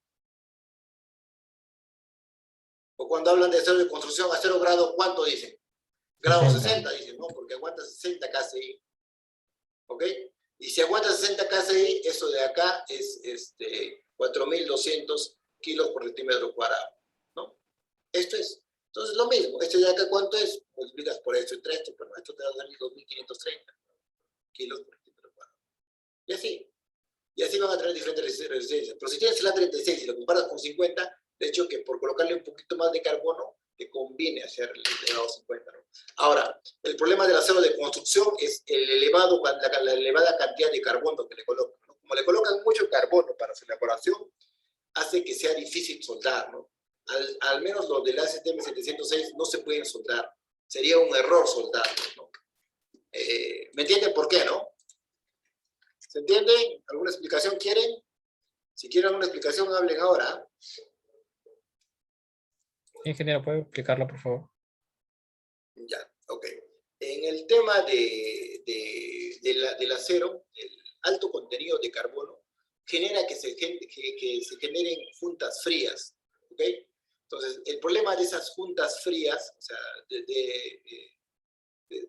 O cuando hablan de acero de construcción a 0 grados, ¿cuánto dicen? Grado 60, dicen, ¿no? Porque aguanta 60 kSI. ¿Ok? Y si aguanta 60 kSI, eso de acá es 4.200 kilos por centímetro cuadrado, ¿no? Esto es. Entonces, lo mismo. Este de acá, ¿cuánto es? Multiplicas por esto entre esto, pero esto te va a dar 2.530 kilos por centímetro cuadrado. Y así. Y así van a tener diferentes resistencias. Pero si tienes la 36 y lo comparas con 50, de hecho que por colocarle un poquito más de carbono, te conviene hacer el grado 50, ¿no? Ahora, el problema del acero de construcción es la elevada cantidad de carbono que le colocan, ¿no? Como le colocan mucho carbono para su elaboración, hace que sea difícil soldar, ¿no? Al menos los del ASTM 706 no se pueden soldar. Sería un error soldarlos, ¿no? ¿Me entienden por qué, no? ¿Se entiende? ¿Alguna explicación quieren? Si quieren alguna explicación, hablen ahora. Ingeniero, ¿puede explicarlo, por favor? Ya, ok. En el tema del acero, el alto contenido de carbono genera que se generen juntas frías, ¿ok? Entonces, el problema de esas juntas frías, o sea,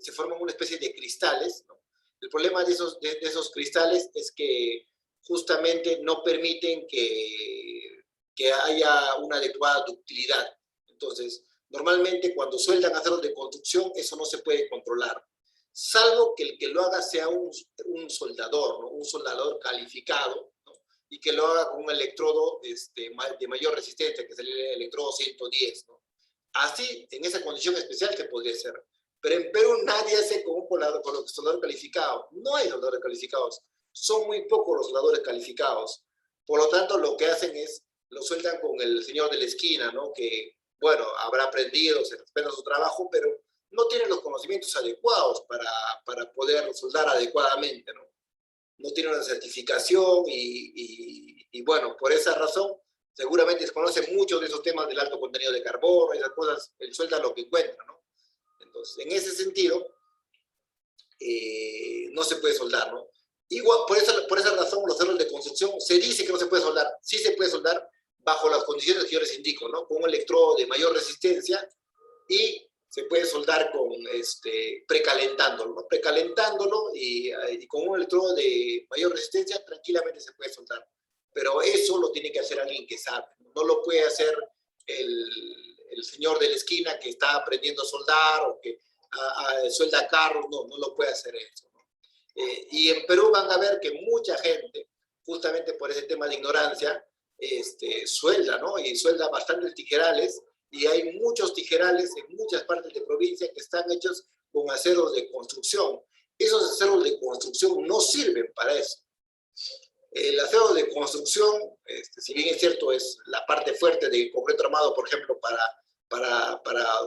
se forman una especie de cristales, ¿no? El problema de esos cristales es que justamente no permiten que haya una adecuada ductilidad. Entonces, normalmente cuando sueldan aceros de construcción, eso no se puede controlar, salvo que el que lo haga sea un soldador, ¿no? Un soldador calificado, ¿no? Y que lo haga con un electrodo de mayor resistencia, que es el electrodo 110, ¿no? Así, en esa condición especial se podría hacer. Pero en Perú nadie hace con los soldadores calificados. No hay soldadores calificados. Son muy pocos los soldadores calificados. Por lo tanto, lo que hacen es, lo sueldan con el señor de la esquina, ¿no? Que, bueno, habrá aprendido, se respeta su trabajo, pero no tiene los conocimientos adecuados para poder soldar adecuadamente, ¿no? No tiene una certificación y bueno, por esa razón, seguramente desconoce mucho de esos temas del alto contenido de carbono, esas cosas, él suelda lo que encuentra, ¿no? Entonces, en ese sentido, no se puede soldar, ¿no? Igual, por esa razón, los aceros de construcción se dice que no se puede soldar. Sí se puede soldar bajo las condiciones que yo les indico, ¿no? Con un electrodo de mayor resistencia y se puede soldar con precalentándolo, ¿no? Precalentándolo y con un electrodo de mayor resistencia tranquilamente se puede soldar. Pero eso lo tiene que hacer alguien que sabe. No lo puede hacer el señor de la esquina que está aprendiendo a soldar o que suelda carros, no lo puede hacer eso, ¿no? Y en Perú van a ver que mucha gente, justamente por ese tema de ignorancia, suelda, ¿no? Y suelda bastantes tijerales, y hay muchos tijerales en muchas partes de provincia que están hechos con aceros de construcción. Esos aceros de construcción no sirven para eso. El acero de construcción, si bien es cierto, es la parte fuerte del concreto armado, por ejemplo, para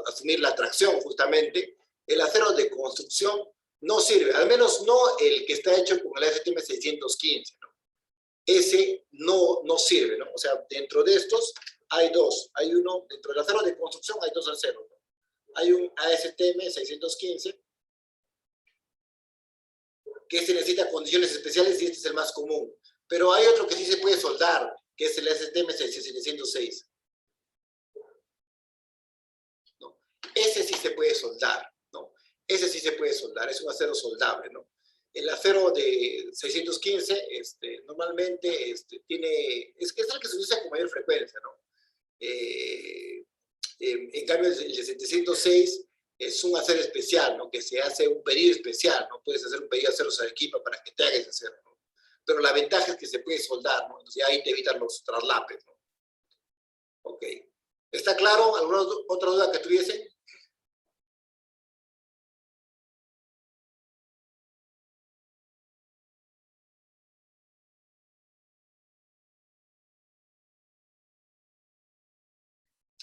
asumir la tracción justamente, el acero de construcción no sirve, al menos no el que está hecho con el ASTM 615, ¿no? Ese no sirve, ¿no? O sea, dentro de estos hay dos, hay uno, dentro del acero de construcción hay dos aceros, ¿no? Hay un ASTM 615, que se necesita condiciones especiales y este es el más común. Pero hay otro que sí se puede soldar, que es el ASTM 706. ¿No? Ese sí se puede soldar, ¿no? Ese sí se puede soldar, es un acero soldable, ¿no? El acero de 615, normalmente tiene, es que es el que se usa con mayor frecuencia, ¿no? En cambio, el de 706 es un acero especial, ¿no? Que se hace un pedido especial, ¿no? Puedes hacer un pedido de aceros a equipa para que te haga ese acero, ¿no? Pero la ventaja es que se puede soldar, ¿no? Entonces ahí te evitan los traslapes, ¿no? Ok. ¿Está claro? ¿Alguna otra duda que tuviesen?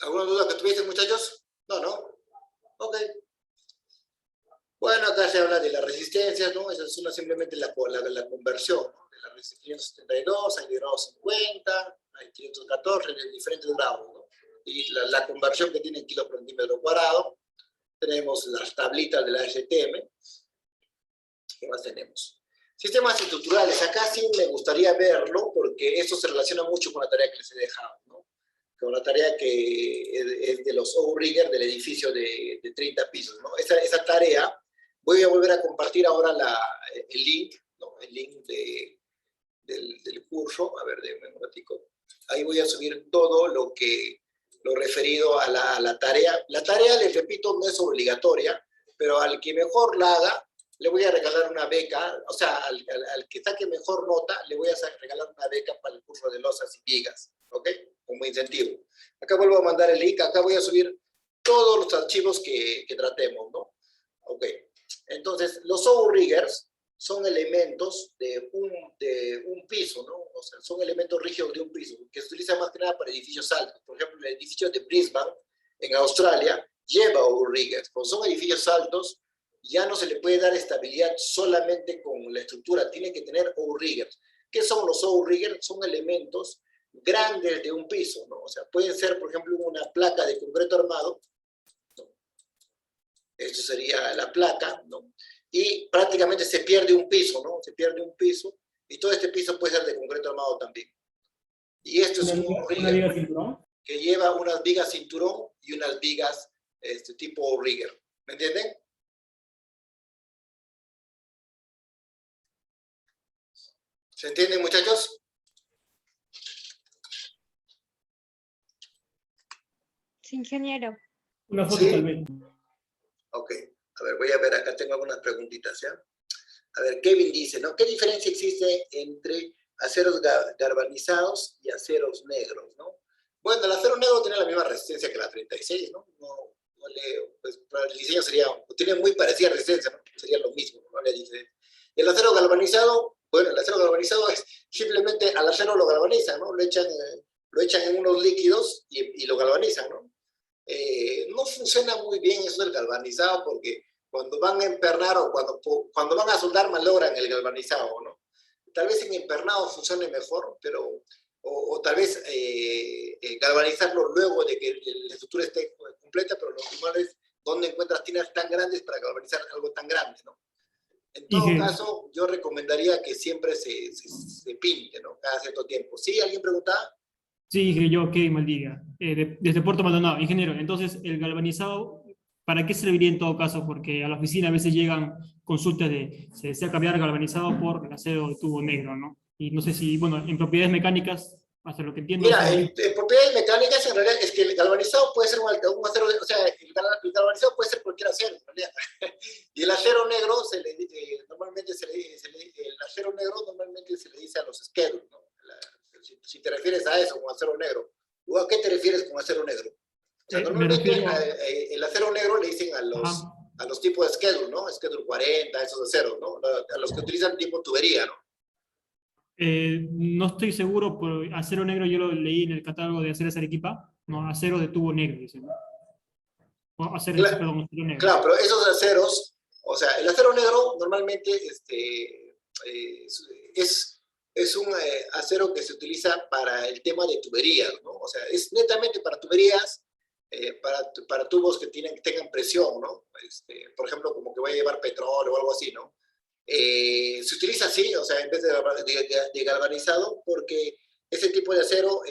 ¿Alguna duda que tuviesen, muchachos? No, ¿no? Ok. Bueno, acá se habla de las resistencias, ¿no? Esa es simplemente la conversión, ¿no? De la resistencia 572, hay de grado 50, hay 514, de diferentes grados, ¿no? Y la conversión que tiene en kilos por centímetro cuadrado. Tenemos las tablitas de la STM. ¿Qué más tenemos? Sistemas estructurales. Acá sí me gustaría verlo porque esto se relaciona mucho con la tarea que les he dejado, ¿no? Con la tarea que es de los outriggers del edificio de 30 pisos, ¿no? Esa tarea, voy a volver a compartir ahora el link, ¿no? El link del curso. A ver, déjenme un ratico. Ahí voy a subir todo lo referido a la tarea. La tarea, les repito, no es obligatoria, pero al que mejor la haga, le voy a regalar una beca, o sea, al que saque mejor nota, le voy a regalar una beca para el curso de losas y vigas, ¿ok? Como incentivo. Acá vuelvo a mandar el link, acá voy a subir todos los archivos que tratemos, ¿no? Ok. Entonces, los outriggers son elementos de un piso, ¿no? O sea, son elementos rígidos de un piso, que se utilizan más que nada para edificios altos. Por ejemplo, el edificio de Brisbane, en Australia, lleva outriggers. Como son edificios altos, ya no se le puede dar estabilidad solamente con la estructura, tiene que tener outriggers. ¿Qué son los outriggers? Son elementos grandes de un piso, ¿no? O sea, pueden ser, por ejemplo, una placa de concreto armado, ¿no? Esto sería la placa, ¿no? Y prácticamente se pierde un piso, ¿no? Se pierde un piso, y todo este piso puede ser de concreto armado también. Y esto es un outrigger que lleva unas vigas cinturón y unas vigas tipo outrigger. ¿Me entienden? ¿Se entienden, muchachos? Sí, ingeniero. Una foto ¿Sí? también. Ok. A ver, voy a ver, acá tengo algunas preguntitas, ¿ya? A ver, Kevin dice, ¿no? ¿Qué diferencia existe entre aceros galvanizados y aceros negros, ¿no? Bueno, el acero negro tiene la misma resistencia que la 36, ¿no? No le, pues, para el diseño sería, tiene muy parecida resistencia, ¿no? Sería lo mismo, no le dice. El acero galvanizado, bueno, el acero galvanizado es simplemente al acero lo galvanizan, ¿no? Lo echan en unos líquidos y lo galvanizan, ¿no? No funciona muy bien eso del galvanizado porque cuando van a empernar o cuando van a soldar malogran el galvanizado, ¿no? Tal vez en empernado funcione mejor, pero o tal vez galvanizarlo luego de que la estructura esté completa, pero lo normal es dónde encuentras tinas tan grandes para galvanizar algo tan grande, ¿no? En todo caso, yo recomendaría que siempre se pinte, ¿no? Cada cierto tiempo. ¿Sí? ¿Alguien preguntaba? Sí, dije yo, ok, Maldiga. Desde Puerto Maldonado, ingeniero. Entonces, el galvanizado, ¿para qué serviría en todo caso? Porque a la oficina a veces llegan consultas de se desea cambiar galvanizado por el acero de tubo negro, ¿no? Y no sé si, bueno, en propiedades mecánicas, hasta lo que entiendo... Mira, en propiedades mecánicas en realidad es que el galvanizado puede ser un acero, o sea, el galvanizado puede ser cualquier acero, en realidad. Y el acero negro, normalmente el acero negro normalmente se le dice a los schedules, ¿no? Si te refieres a eso, con acero negro. ¿O a qué te refieres con acero negro? O sea, normalmente el acero negro le dicen a los tipos de schedule, ¿no? Schedule 40, esos aceros, ¿no? A los que utilizan tipo tubería, ¿no? No estoy seguro, por acero negro yo lo leí en el catálogo de Aceros Arequipa. No, acero de tubo negro, dice, ¿no? O acero, Claro, perdón, acero negro. claro, pero esos aceros, o sea, el acero negro normalmente es un acero que se utiliza para el tema de tuberías, ¿no? O sea, es netamente para tuberías, para tubos que tengan presión, ¿no? Por ejemplo, como que voy a llevar petróleo o algo así, ¿no? Se utiliza así, o sea, en vez de galvanizado, porque ese tipo de acero,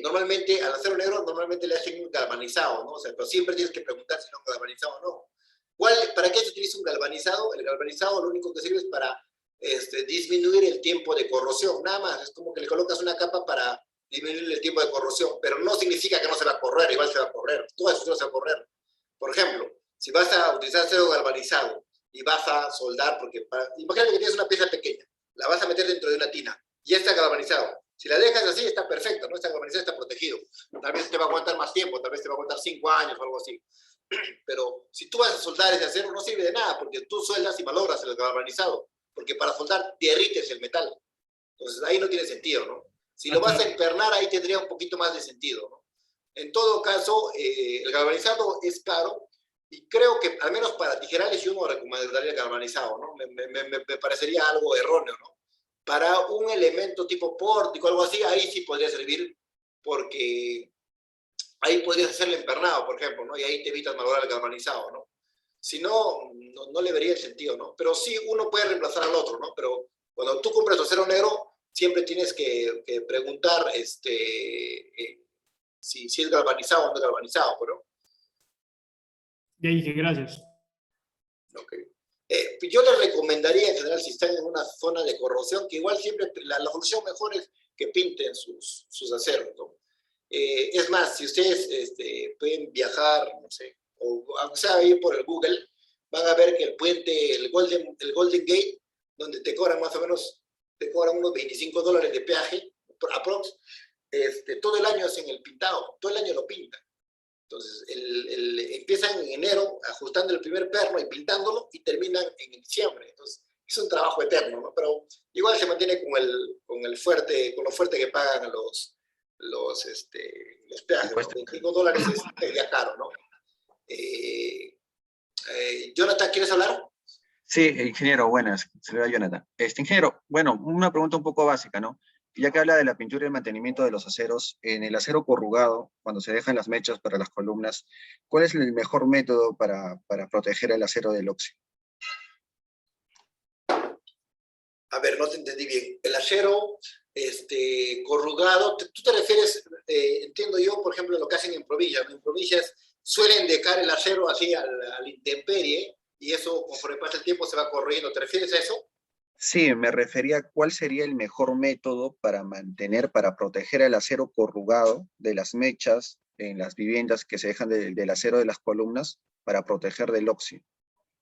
normalmente al acero negro normalmente le hacen un galvanizado, ¿no? O sea, pero siempre tienes que preguntar si no es un galvanizado o no. ¿Para qué se utiliza un galvanizado? El galvanizado lo único que sirve es para disminuir el tiempo de corrosión, nada más. Es como que le colocas una capa para disminuir el tiempo de corrosión, pero no significa que no se va a correr, igual se va a correr, todo eso se va a correr. Por ejemplo, si vas a utilizar acero galvanizado y vas a soldar, imagínate que tienes una pieza pequeña, la vas a meter dentro de una tina, y ya está galvanizado. Si la dejas así, está perfecto, ¿no? Está galvanizado, está protegido. Tal vez te va a aguantar más tiempo, tal vez te va a aguantar 5 años o algo así. Pero si tú vas a soldar ese acero, no sirve de nada, porque tú sueldas y malogras el galvanizado, porque para soldar derrites el metal. Entonces ahí no tiene sentido, ¿no? Si lo vas a empernar, ahí tendría un poquito más de sentido, ¿no? En todo caso, el galvanizado es caro, y creo que al menos para tijerales yo no recomendaría el galvanizado, ¿no? Me parecería algo erróneo, ¿no? Para un elemento tipo pórtico, algo así, ahí sí podría servir, porque ahí podrías hacerle empernado, por ejemplo, ¿no? Y ahí te evitas malograr el galvanizado, ¿no? Si no, no le vería el sentido, ¿no? Pero sí, uno puede reemplazar al otro, ¿no? Pero cuando tú compras tu acero negro, siempre tienes que preguntar si es galvanizado o no es galvanizado, ¿no? Ya dije, gracias. Ok. Yo les recomendaría en general, si están en una zona de corrosión, que igual siempre la solución mejor es que pinten sus aceros, ¿no? Es más, si ustedes pueden viajar, no sé, o aunque sea ahí por el Google, van a ver que el puente, el Golden Gate, donde te cobran más o menos, te cobran unos $25 de peaje, aprox, todo el año hacen el pintado, todo el año lo pintan. Entonces, empiezan en enero ajustando el primer perno y pintándolo, y terminan en diciembre. Entonces, es un trabajo eterno, ¿no? Pero igual se mantiene con lo fuerte que pagan los peajes, ¿no? $25 es ya caro, ¿no? Jonathan, ¿quieres hablar? Sí, ingeniero, buenas. Saluda Jonathan. Ingeniero, bueno, una pregunta un poco básica, ¿no? Ya que habla de la pintura y el mantenimiento de los aceros, en el acero corrugado, cuando se dejan las mechas para las columnas, ¿cuál es el mejor método para proteger el acero del óxido? A ver, no te entendí bien. El acero corrugado, tú te refieres, entiendo yo, por ejemplo, lo que hacen en provincias. En provincias suelen dejar el acero así al intemperie, y eso, conforme pasa el tiempo, se va corroyendo. ¿Te refieres a eso? Sí, me refería a cuál sería el mejor método para proteger el acero corrugado de las mechas en las viviendas que se dejan del acero de las columnas para proteger del óxido.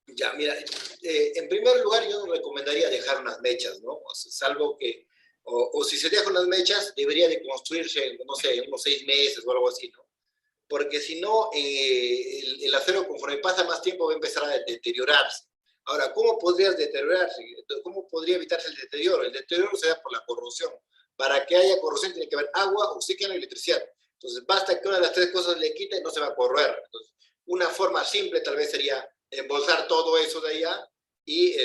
Ya, mira, en primer lugar yo no recomendaría dejar unas mechas, ¿no? O sea, salvo que, o si se dejan unas mechas, debería de construirse, no sé, unos 6 meses o algo así, ¿no? Porque si no, el acero, conforme pasa más tiempo, va a empezar a deteriorarse. Ahora, ¿cómo podrías deteriorarse? ¿Cómo podría evitarse el deterioro? El deterioro se da por la corrosión. Para que haya corrosión tiene que haber agua, oxígeno y electricidad. Entonces, basta que una de las 3 cosas le quite y no se va a corroer. Entonces, una forma simple tal vez sería embolsar todo eso de allá y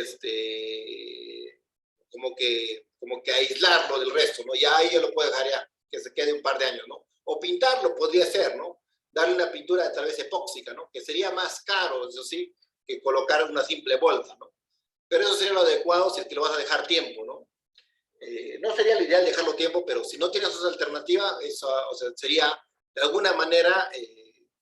como que aislarlo del resto, ¿no? Ya ahí yo lo puedo dejar ya, que se quede un par de años, ¿no? O pintarlo podría ser, ¿no? Darle una pintura tal vez epóxica, ¿no? Que sería más caro, eso sí, que colocar una simple bolsa, ¿no? Pero eso sería lo adecuado si es que lo vas a dejar tiempo, ¿no? No sería lo ideal dejarlo tiempo, pero si no tienes otra alternativa, eso, o sea, sería de alguna manera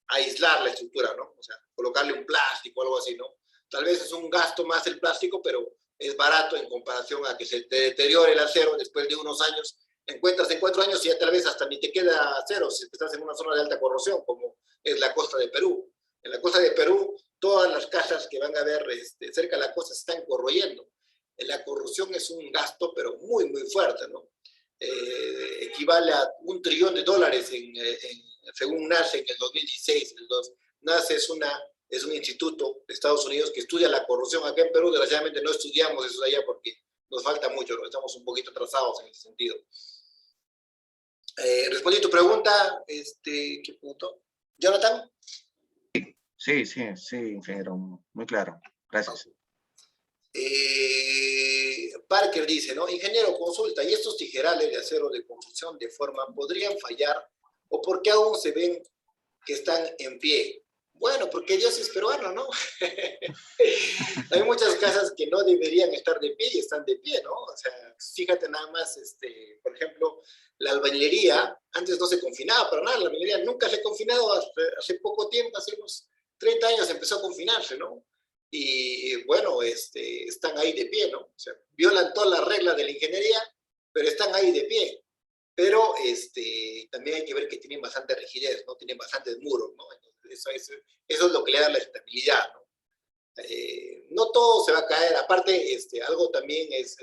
aislar la estructura, ¿no? O sea, colocarle un plástico o algo así, ¿no? Tal vez es un gasto más el plástico, pero es barato en comparación a que se te deteriore el acero después de unos años. Encuentras en 4 años y ya tal vez hasta ni te queda acero si estás en una zona de alta corrosión, como es la costa de Perú. En la costa de Perú, todas las casas que van a ver cerca de la costa se están corroyendo. La corrosión es un gasto, pero muy, muy fuerte, ¿no? Equivale a $1 trillón, según NACE en el 2016. NACE es un instituto de Estados Unidos que estudia la corrosión. Acá en Perú, desgraciadamente, no estudiamos eso de allá porque nos falta mucho, ¿no? Estamos un poquito atrasados en ese sentido. Respondí tu pregunta, ¿qué punto? ¿Jonathan? Sí, ingeniero, muy claro. Gracias. Parker dice, ¿no? Ingeniero, consulta, ¿y estos tijerales de acero de construcción de forma podrían fallar? ¿O por qué aún se ven que están en pie? Bueno, porque Dios es peruano, ¿no? Hay muchas casas que no deberían estar de pie y están de pie, ¿no? O sea, fíjate nada más, por ejemplo, la albañilería, antes no se confinaba para nada, la albañilería nunca se ha confinado, hace poco tiempo, hace unos 30 años empezó a confinarse, ¿no? Y bueno, están ahí de pie, ¿no? O sea, violan todas las reglas de la ingeniería, pero están ahí de pie. Pero también hay que ver que tienen bastante rigidez, ¿no? Tienen bastantes muros, ¿no? Entonces, eso es lo que le da la estabilidad, ¿no? No todo se va a caer. Aparte, algo también es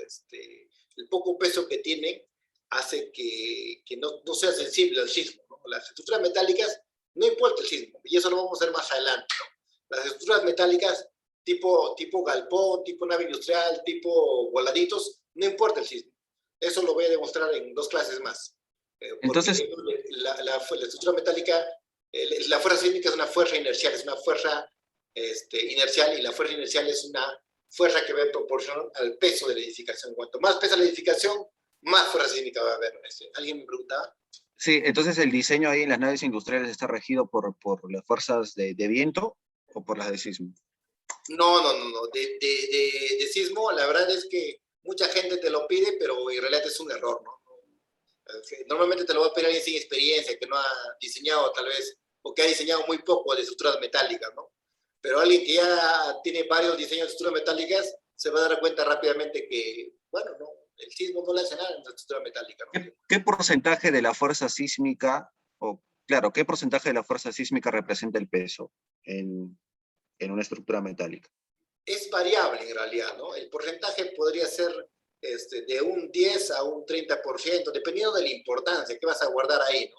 el poco peso que tienen hace que no sea sensible al sismo, ¿no? Las estructuras metálicas, no importa el sismo, y eso lo vamos a ver más adelante, ¿no? Las estructuras metálicas tipo galpón, tipo nave industrial, tipo voladitos, no importa el sismo. Eso lo voy a demostrar en 2 clases más. Entonces, la estructura metálica, la fuerza sísmica es una fuerza inercial, es una fuerza inercial, y la fuerza inercial es una fuerza que va en proporción al peso de la edificación. Cuanto más pesa la edificación, más fuerza sísmica va a haber. ¿Alguien me preguntaba? sí, entonces el diseño ahí en las naves industriales está regido por las fuerzas de viento o por las de sismo. No. De sismo, la verdad es que mucha gente te lo pide, pero en realidad es un error, ¿no? Normalmente te lo va a pedir alguien sin experiencia, que no ha diseñado tal vez, o que ha diseñado muy poco de estructuras metálicas, ¿no? Pero alguien que ya tiene varios diseños de estructuras metálicas se va a dar cuenta rápidamente que, bueno, no, el sismo no le hace nada en la estructura metálica, ¿no? ¿Qué porcentaje de la fuerza sísmica, qué porcentaje de la fuerza sísmica representa el peso en una estructura metálica? Es variable en realidad, ¿no? El porcentaje podría ser de un 10 a un 30%, dependiendo de la importancia que vas a guardar ahí, ¿no?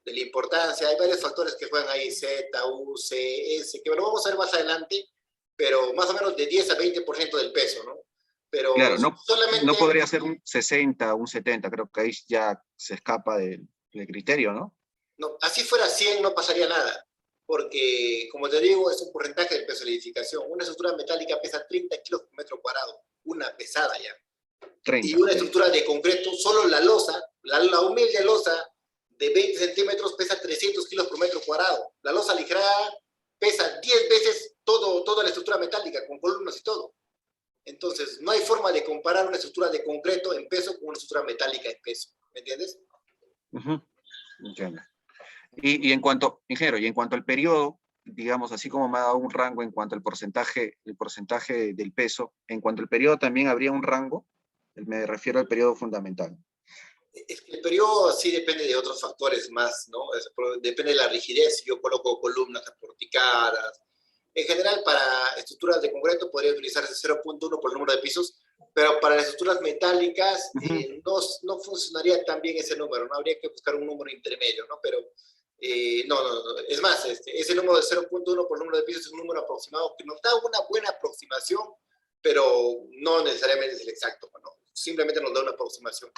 De la importancia, hay varios factores que juegan ahí, Z, U, C, S, que lo vamos a ver más adelante, pero más o menos de 10 a 20% del peso, ¿no? Pero claro, solamente... no podría ser un 60, un 70, creo que ahí ya se escapa del criterio, ¿no? No, así fuera 100 no pasaría nada, porque, como te digo, es un porcentaje del peso de la edificación. Una estructura metálica pesa 30 kilos por metro cuadrado, una pesada ya. 30. Y una estructura de concreto, solo la losa, la humilde losa de 20 centímetros pesa 300 kilos por metro cuadrado. La losa ligera pesa 10 veces toda la estructura metálica, con columnas y todo. Entonces, no hay forma de comparar una estructura de concreto en peso con una estructura metálica en peso. ¿Me entiendes? Entiendo. Y en cuanto, ingeniero, y en cuanto al periodo, digamos, así como me ha dado un rango en cuanto al porcentaje del peso, en cuanto al periodo también habría un rango, me refiero al periodo fundamental. Es que el periodo sí depende de otros factores más, ¿no? Depende de la rigidez, si yo coloco columnas aporticadas. En general, para estructuras de concreto podría utilizarse 0.1 por el número de pisos, pero para las estructuras metálicas no funcionaría tan bien ese número, ¿no? Habría que buscar un número intermedio, ¿no? Pero no. Es más, ese número de 0.1 por el número de pisos es un número aproximado que nos da una buena aproximación, pero no necesariamente es el exacto, ¿no? Simplemente nos da una aproximación.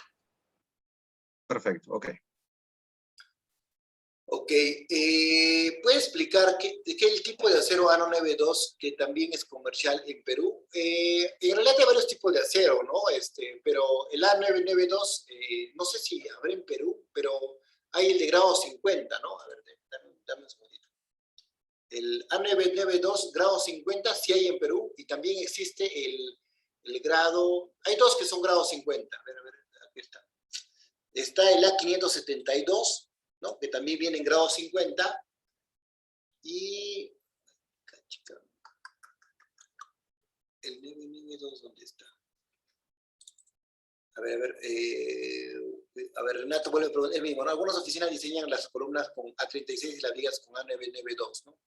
Perfecto, ok. Ok, ¿puede explicar qué el tipo de acero ANO 92 que también es comercial en Perú? En realidad hay varios tipos de acero, ¿no? Pero el A992, no sé si habrá en Perú, pero hay el de grado 50, ¿no? A ver, dame un segundito. El A992 grado 50 sí hay en Perú, y también existe el grado, hay 2 que son grado 50, a ver, aquí está. Está el A572, ¿no? Que también viene en grado 50, y el 992, ¿dónde está? A ver, Renato vuelve a preguntar, el mismo, ¿no? Algunas oficinas diseñan las columnas con A36 y las vigas con A992, ¿no?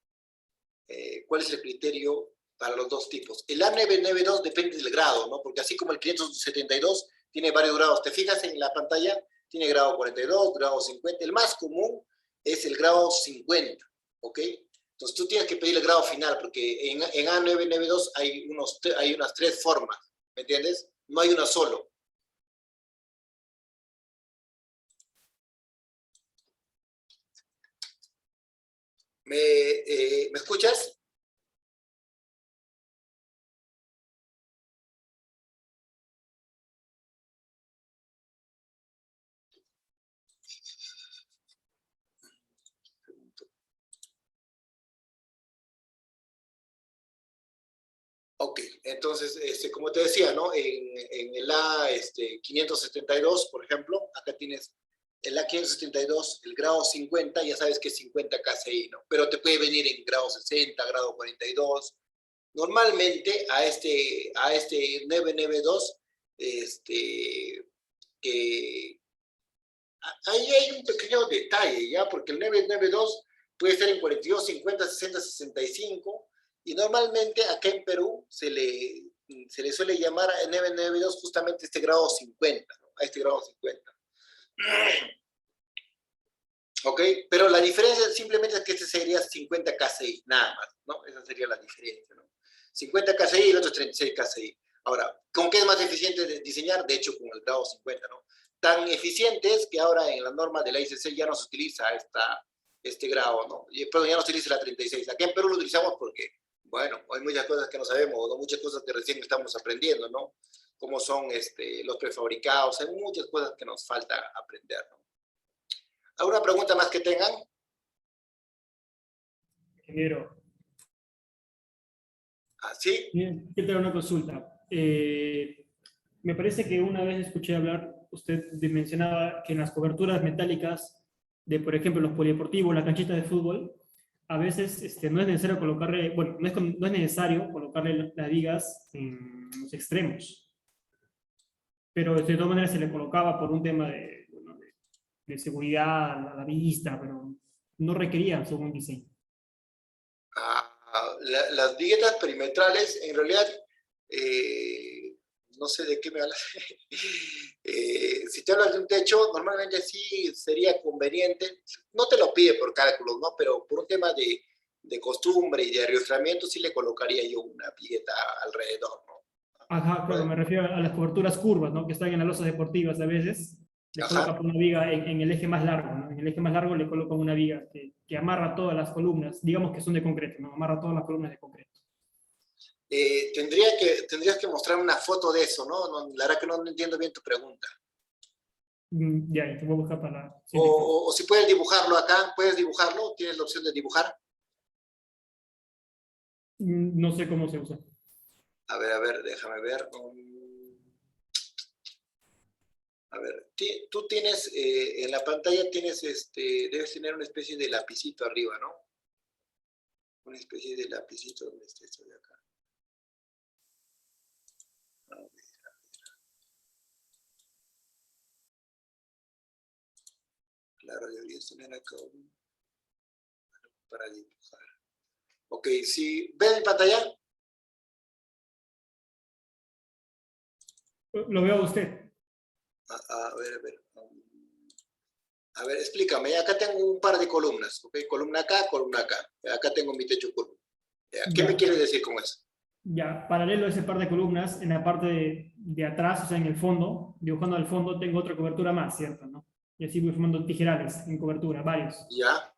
¿Cuál es el criterio para los 2 tipos? El A992 depende del grado, ¿no? Porque así como el 572 tiene varios grados, ¿te fijas en la pantalla? Tiene grado 42, grado 50. El más común es el grado 50, ¿ok? Entonces tú tienes que pedir el grado final, porque en A992 hay unas 3 formas, ¿me entiendes? no hay uno solo. ¿Me escuchas? Ok, entonces, como te decía, ¿no? En el A572, por ejemplo, acá tienes el A572, el grado 50, ya sabes que es 50 KCI, ¿no? Pero te puede venir en grado 60, grado 42. Normalmente a este 992, ahí hay un pequeño detalle, ¿ya? Porque el 992 puede estar en 42, 50, 60, 65, y normalmente acá en Perú se le suele llamar a 992 justamente este grado 50, ¿no? A este grado 50. ¿Ok? Pero la diferencia simplemente es que este sería 50 KCI, nada más, ¿no? Esa sería la diferencia, ¿no? 50 KCI y el otro es 36 KCI. Ahora, ¿con qué es más eficiente de diseñar? De hecho, con el grado 50, ¿no? Tan eficiente es que ahora en la norma de la ICC ya no se utiliza este grado, ¿no? Pero ya no se utiliza la 36. Aquí en Perú lo utilizamos porque, bueno, hay muchas cosas que no sabemos, ¿no? Muchas cosas que recién estamos aprendiendo, ¿no? Como son los prefabricados, hay muchas cosas que nos falta aprender, ¿no? ¿Alguna pregunta más que tengan? Ingeniero. ¿Ah, sí? Bien, quiero tener una consulta. Me parece que una vez escuché hablar, usted mencionaba que en las coberturas metálicas de, por ejemplo, los polideportivos, la canchita de fútbol, a veces no es necesario colocarle, bueno, no es necesario colocarle las vigas en los extremos. Pero de todas maneras se le colocaba por un tema de seguridad a la vista, pero no requería según diseño. Las viguetas perimetrales, en realidad, no sé de qué me hablas. Si te hablas de un techo, normalmente sí sería conveniente, no te lo pide por cálculos, ¿no? Pero por un tema de costumbre y de arrastramiento, sí le colocaría yo una vigueta alrededor, ¿no? Ajá, claro, me refiero a las coberturas curvas, ¿no? Que están en las losas deportivas a veces. Le colocan una viga en el eje más largo, ¿no? En el eje más largo le colocan una viga que amarra todas las columnas, digamos que son de concreto, ¿no? Amarra todas las columnas de concreto. Tendrías que mostrar una foto de eso, ¿no? La verdad que no entiendo bien tu pregunta. Ya, y te voy a buscar para... Sí, o si puedes dibujarlo acá, ¿puedes dibujarlo? ¿Tienes la opción de dibujar? No sé cómo se usa. A ver, déjame ver. A ver, tú tienes, en la pantalla tienes, debes tener una especie de lapicito arriba, ¿no? Una especie de lapicito, ¿dónde está esto de acá? A ver. Claro, deberías tener acá para dibujar. Ok, si ven en pantalla. Lo veo a usted. A ver. A ver, explícame. Acá tengo un par de columnas, ¿ok? Columna acá. Acá tengo mi techo curvo. ¿Qué me quieres decir con eso? Ya, paralelo a ese par de columnas, en la parte de atrás, o sea, en el fondo, dibujando al fondo, tengo otra cobertura más, ¿cierto? ¿No? Y así voy formando tijerales en cobertura, varios. ¿Ya?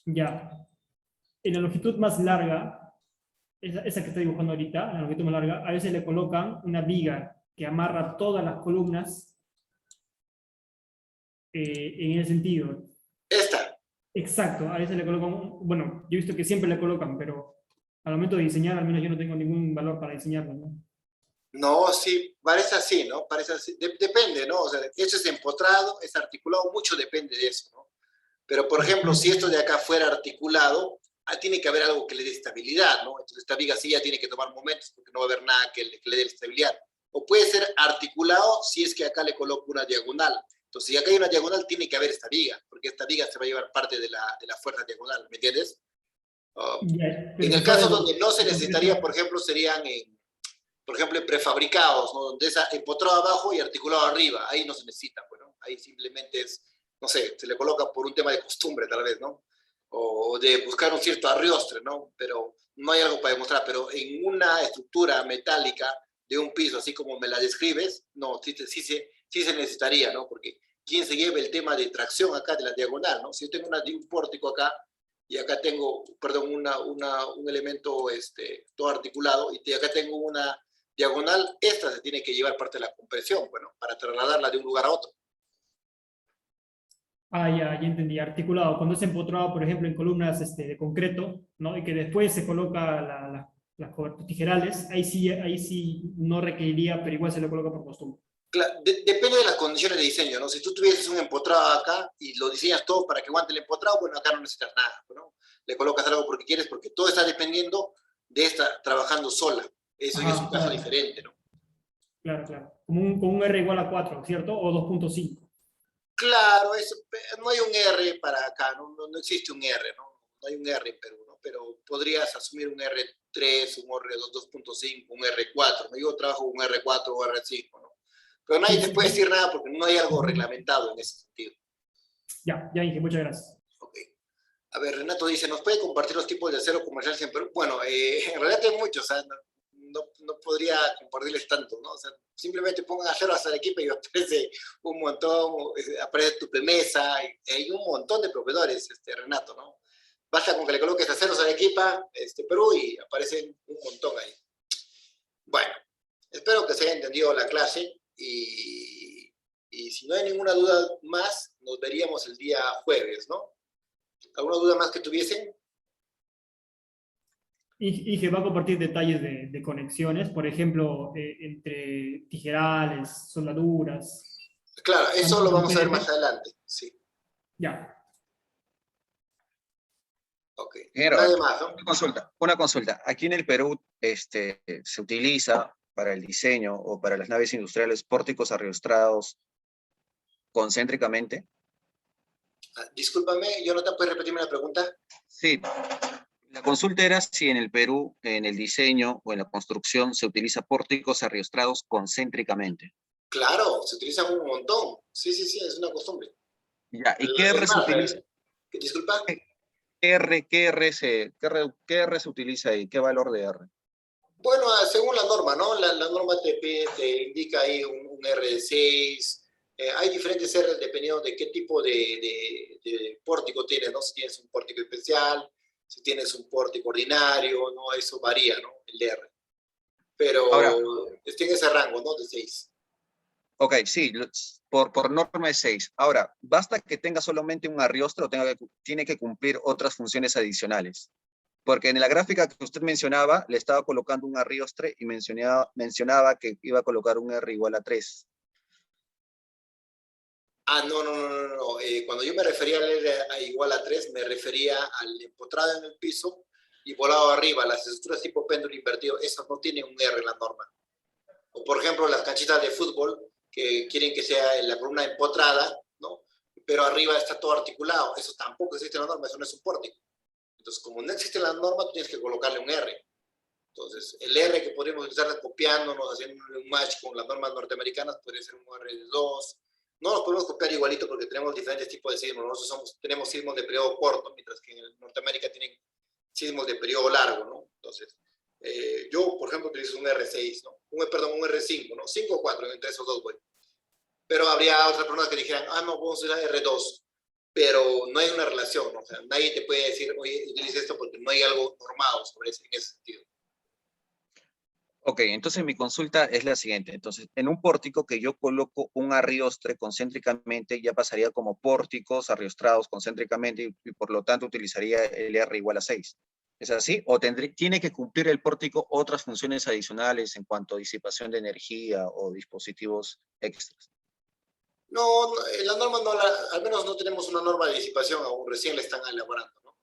Ya. En la longitud más larga, esa que estoy dibujando ahorita, en la longitud más larga, a veces le colocan una viga que amarra todas las columnas en ese sentido. ¿Esta? Exacto, a veces le colocan, bueno, yo he visto que siempre le colocan, pero al momento de diseñar, al menos yo no tengo ningún valor para diseñarlo, ¿no? No, sí, parece así, ¿no? Parece así. Depende, ¿no? O sea, eso es empotrado, es articulado, mucho depende de eso, ¿no? Pero, por ejemplo, si esto de acá fuera articulado, tiene que haber algo que le dé estabilidad, ¿no? Entonces esta viga sí ya tiene que tomar momentos porque no va a haber nada que le dé estabilidad. O puede ser articulado si es que acá le coloco una diagonal. Entonces, si acá hay una diagonal, tiene que haber esta viga, porque esta viga se va a llevar parte de la fuerza diagonal, ¿me entiendes? En el caso donde no se necesitaría, por ejemplo, serían por ejemplo, en prefabricados, ¿no? Donde es empotrado abajo y articulado arriba. Ahí no se necesita, bueno, ahí simplemente es, no sé, se le coloca por un tema de costumbre, tal vez, ¿no? O de buscar un cierto arrostre, ¿no? Pero no hay algo para demostrar. Pero en una estructura metálica de un piso, así como me la describes, no, sí se necesitaría, ¿no? Porque ¿quién se lleva el tema de tracción acá de la diagonal, ¿no? Si yo tengo un pórtico acá, y acá tengo, perdón, un elemento todo articulado, y acá tengo una diagonal, esta se tiene que llevar parte de la compresión, bueno, para trasladarla de un lugar a otro. Ah, ya entendí. Articulado. Cuando es empotrado, por ejemplo, en columnas de concreto, ¿no? Y que después se coloca las tijerales, ahí sí no requeriría, pero igual se lo coloca por costumbre. Depende de las condiciones de diseño, ¿no? Si tú tuvieses un empotrado acá y lo diseñas todo para que aguante el empotrado, bueno, acá no necesitas nada, ¿no? Le colocas algo porque quieres, porque todo está dependiendo de esta trabajando sola. Eso ya es un caso diferente, ¿no? Claro. Como un R igual a 4, ¿cierto? O 2.5. Claro, no hay un R para acá, no existe un R, ¿no? No hay un R en Perú, ¿no? Pero podrías asumir un R3, un R2.5, un R4, ¿no? Yo trabajo un R4 o R5, ¿no? Pero nadie te puede decir nada porque no hay algo reglamentado en ese sentido. Ya, Inge, muchas gracias. Ok. A ver, Renato dice, ¿nos puede compartir los tipos de acero comerciales en Perú? Bueno, en realidad hay muchos, o sea, no podría compartirles tanto, ¿no? O sea, simplemente pongan acero hasta Arequipa y aparece un montón, aparece Tupemesa, hay un montón de proveedores, Renato, ¿no? Basta con que le coloques aceros a Arequipa, Perú, y aparecen un montón ahí. Bueno, espero que se haya entendido la clase y si no hay ninguna duda más, nos veríamos el día jueves, ¿no? ¿Alguna duda más que tuviesen? Y que va a compartir detalles de conexiones, por ejemplo, entre tijerales, soldaduras. Claro, eso lo vamos a ver más adelante, sí. Ya. Ok. Ingeniero, Nada más, ¿no? una consulta. Aquí en el Perú se utiliza para el diseño o para las naves industriales pórticos arriostrados concéntricamente. Discúlpame, Jonathan, ¿puedes repetirme la pregunta? Sí. La consulta era si en el Perú, en el diseño o en la construcción, se utiliza pórticos arriostrados concéntricamente. Claro, se utilizan un montón. Sí, es una costumbre. Ya, ¿y qué R se utiliza? Disculpa. ¿Qué R se utiliza ahí? ¿Qué valor de R? Bueno, según la norma, ¿no? La norma te indica ahí un R de 6. Hay diferentes R dependiendo de qué tipo de pórtico tienes, ¿no? Si tienes un pórtico especial, si tienes un pórtico ordinario, ¿no? Eso varía, ¿no? El R. Pero ahora, está en ese rango, ¿no? De 6. Ok, sí, por norma es 6. Ahora, ¿basta que tenga solamente un arriostre o tiene que cumplir otras funciones adicionales? Porque en la gráfica que usted mencionaba, le estaba colocando un arriostre y mencionaba que iba a colocar un R igual a 3. No. Cuando yo me refería al R igual a 3, me refería al empotrado en el piso y volado arriba. Las estructuras tipo péndulo invertido, esas no tienen un R en la norma. O por ejemplo, las canchitas de fútbol que quieren que sea en la columna empotrada, ¿no? Pero arriba está todo articulado. Eso tampoco existe en la norma, eso no es un pórtico. Entonces, como no existe en la norma, tú tienes que colocarle un R. Entonces, el R que podríamos utilizar copiándonos, haciendo un match con las normas norteamericanas, podría ser un R de 2. No los podemos copiar igualito porque tenemos diferentes tipos de sismos. Nosotros tenemos sismos de periodo corto, mientras que en Norteamérica tienen sismos de periodo largo, ¿no? Entonces, yo, por ejemplo, utilizo un R6, ¿no? Un R5, ¿no? 5 o 4, entre esos dos voy. Pero habría otras personas que dijeran, no, vamos a usar R2. Pero no hay una relación, ¿no? O sea, nadie te puede decir, oye, utiliza esto porque no hay algo normado sobre eso en ese sentido. Ok, entonces mi consulta es la siguiente. Entonces, en un pórtico que yo coloco un arriostre concéntricamente, ya pasaría como pórticos arriostrados concéntricamente y por lo tanto utilizaría el R igual a 6. ¿Es así? ¿O tiene que cumplir el pórtico otras funciones adicionales en cuanto a disipación de energía o dispositivos extras? No, la norma al menos no tenemos una norma de disipación, aún recién la están elaborando, ¿no?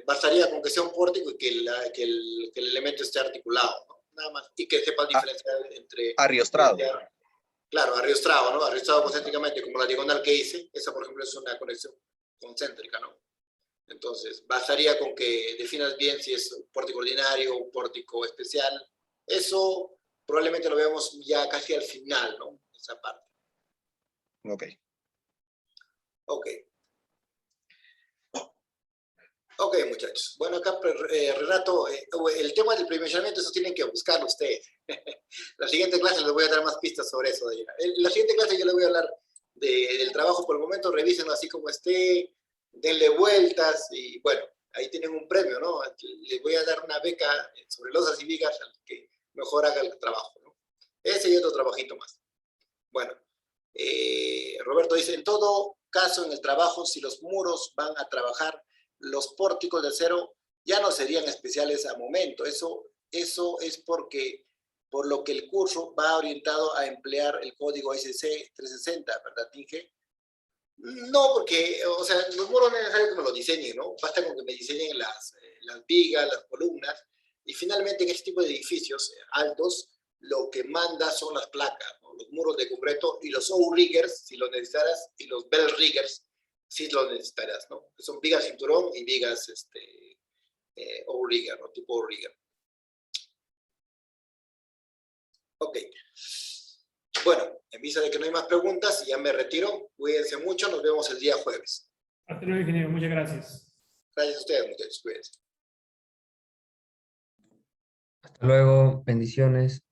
Bastaría con que sea un pórtico y que el elemento esté articulado, ¿no? Nada más, y que sepan diferenciar entre... Arriostrado. Claro, arriostrado, ¿no? Arriostrado concéntricamente, como la diagonal que hice, esa por ejemplo es una conexión concéntrica, ¿no? Entonces, bastaría con que definas bien si es un pórtico ordinario o un pórtico especial. Eso probablemente lo veamos ya casi al final, ¿no? Esa parte. Ok. Ok, muchachos. Bueno, acá Renato, el tema del predimensionamiento, eso tienen que buscarlo ustedes. La siguiente clase les voy a dar más pistas sobre eso. La siguiente clase yo les voy a hablar del trabajo por el momento, revísenlo así como esté, denle vueltas y bueno, ahí tienen un premio, ¿no? Les voy a dar una beca sobre losas y vigas al que mejor haga el trabajo, ¿no? Ese y otro trabajito más. Bueno, Roberto dice, en todo caso en el trabajo, si los muros van a trabajar, los pórticos de acero ya no serían especiales a momento. Eso es por lo que el curso va orientado a emplear el código SC 360, ¿verdad, Inge? No, porque, o sea, los muros no es necesario que me lo diseñen, ¿no? Basta con que me diseñen las vigas, las columnas, y finalmente en este tipo de edificios altos, lo que manda son las placas, ¿no? Los muros de concreto y los O-riggers, si lo necesitaras, y los bell-riggers, si lo necesitarás, ¿no? Que son vigas cinturón y vigas O-rigger, ¿no? Tipo O-rigger. Ok. Bueno, en vista de que no hay más preguntas, ya me retiro. Cuídense mucho, nos vemos el día jueves. Hasta luego, ingeniero. Muchas gracias. Gracias a ustedes, muchachos. Cuídense. Hasta luego, bendiciones.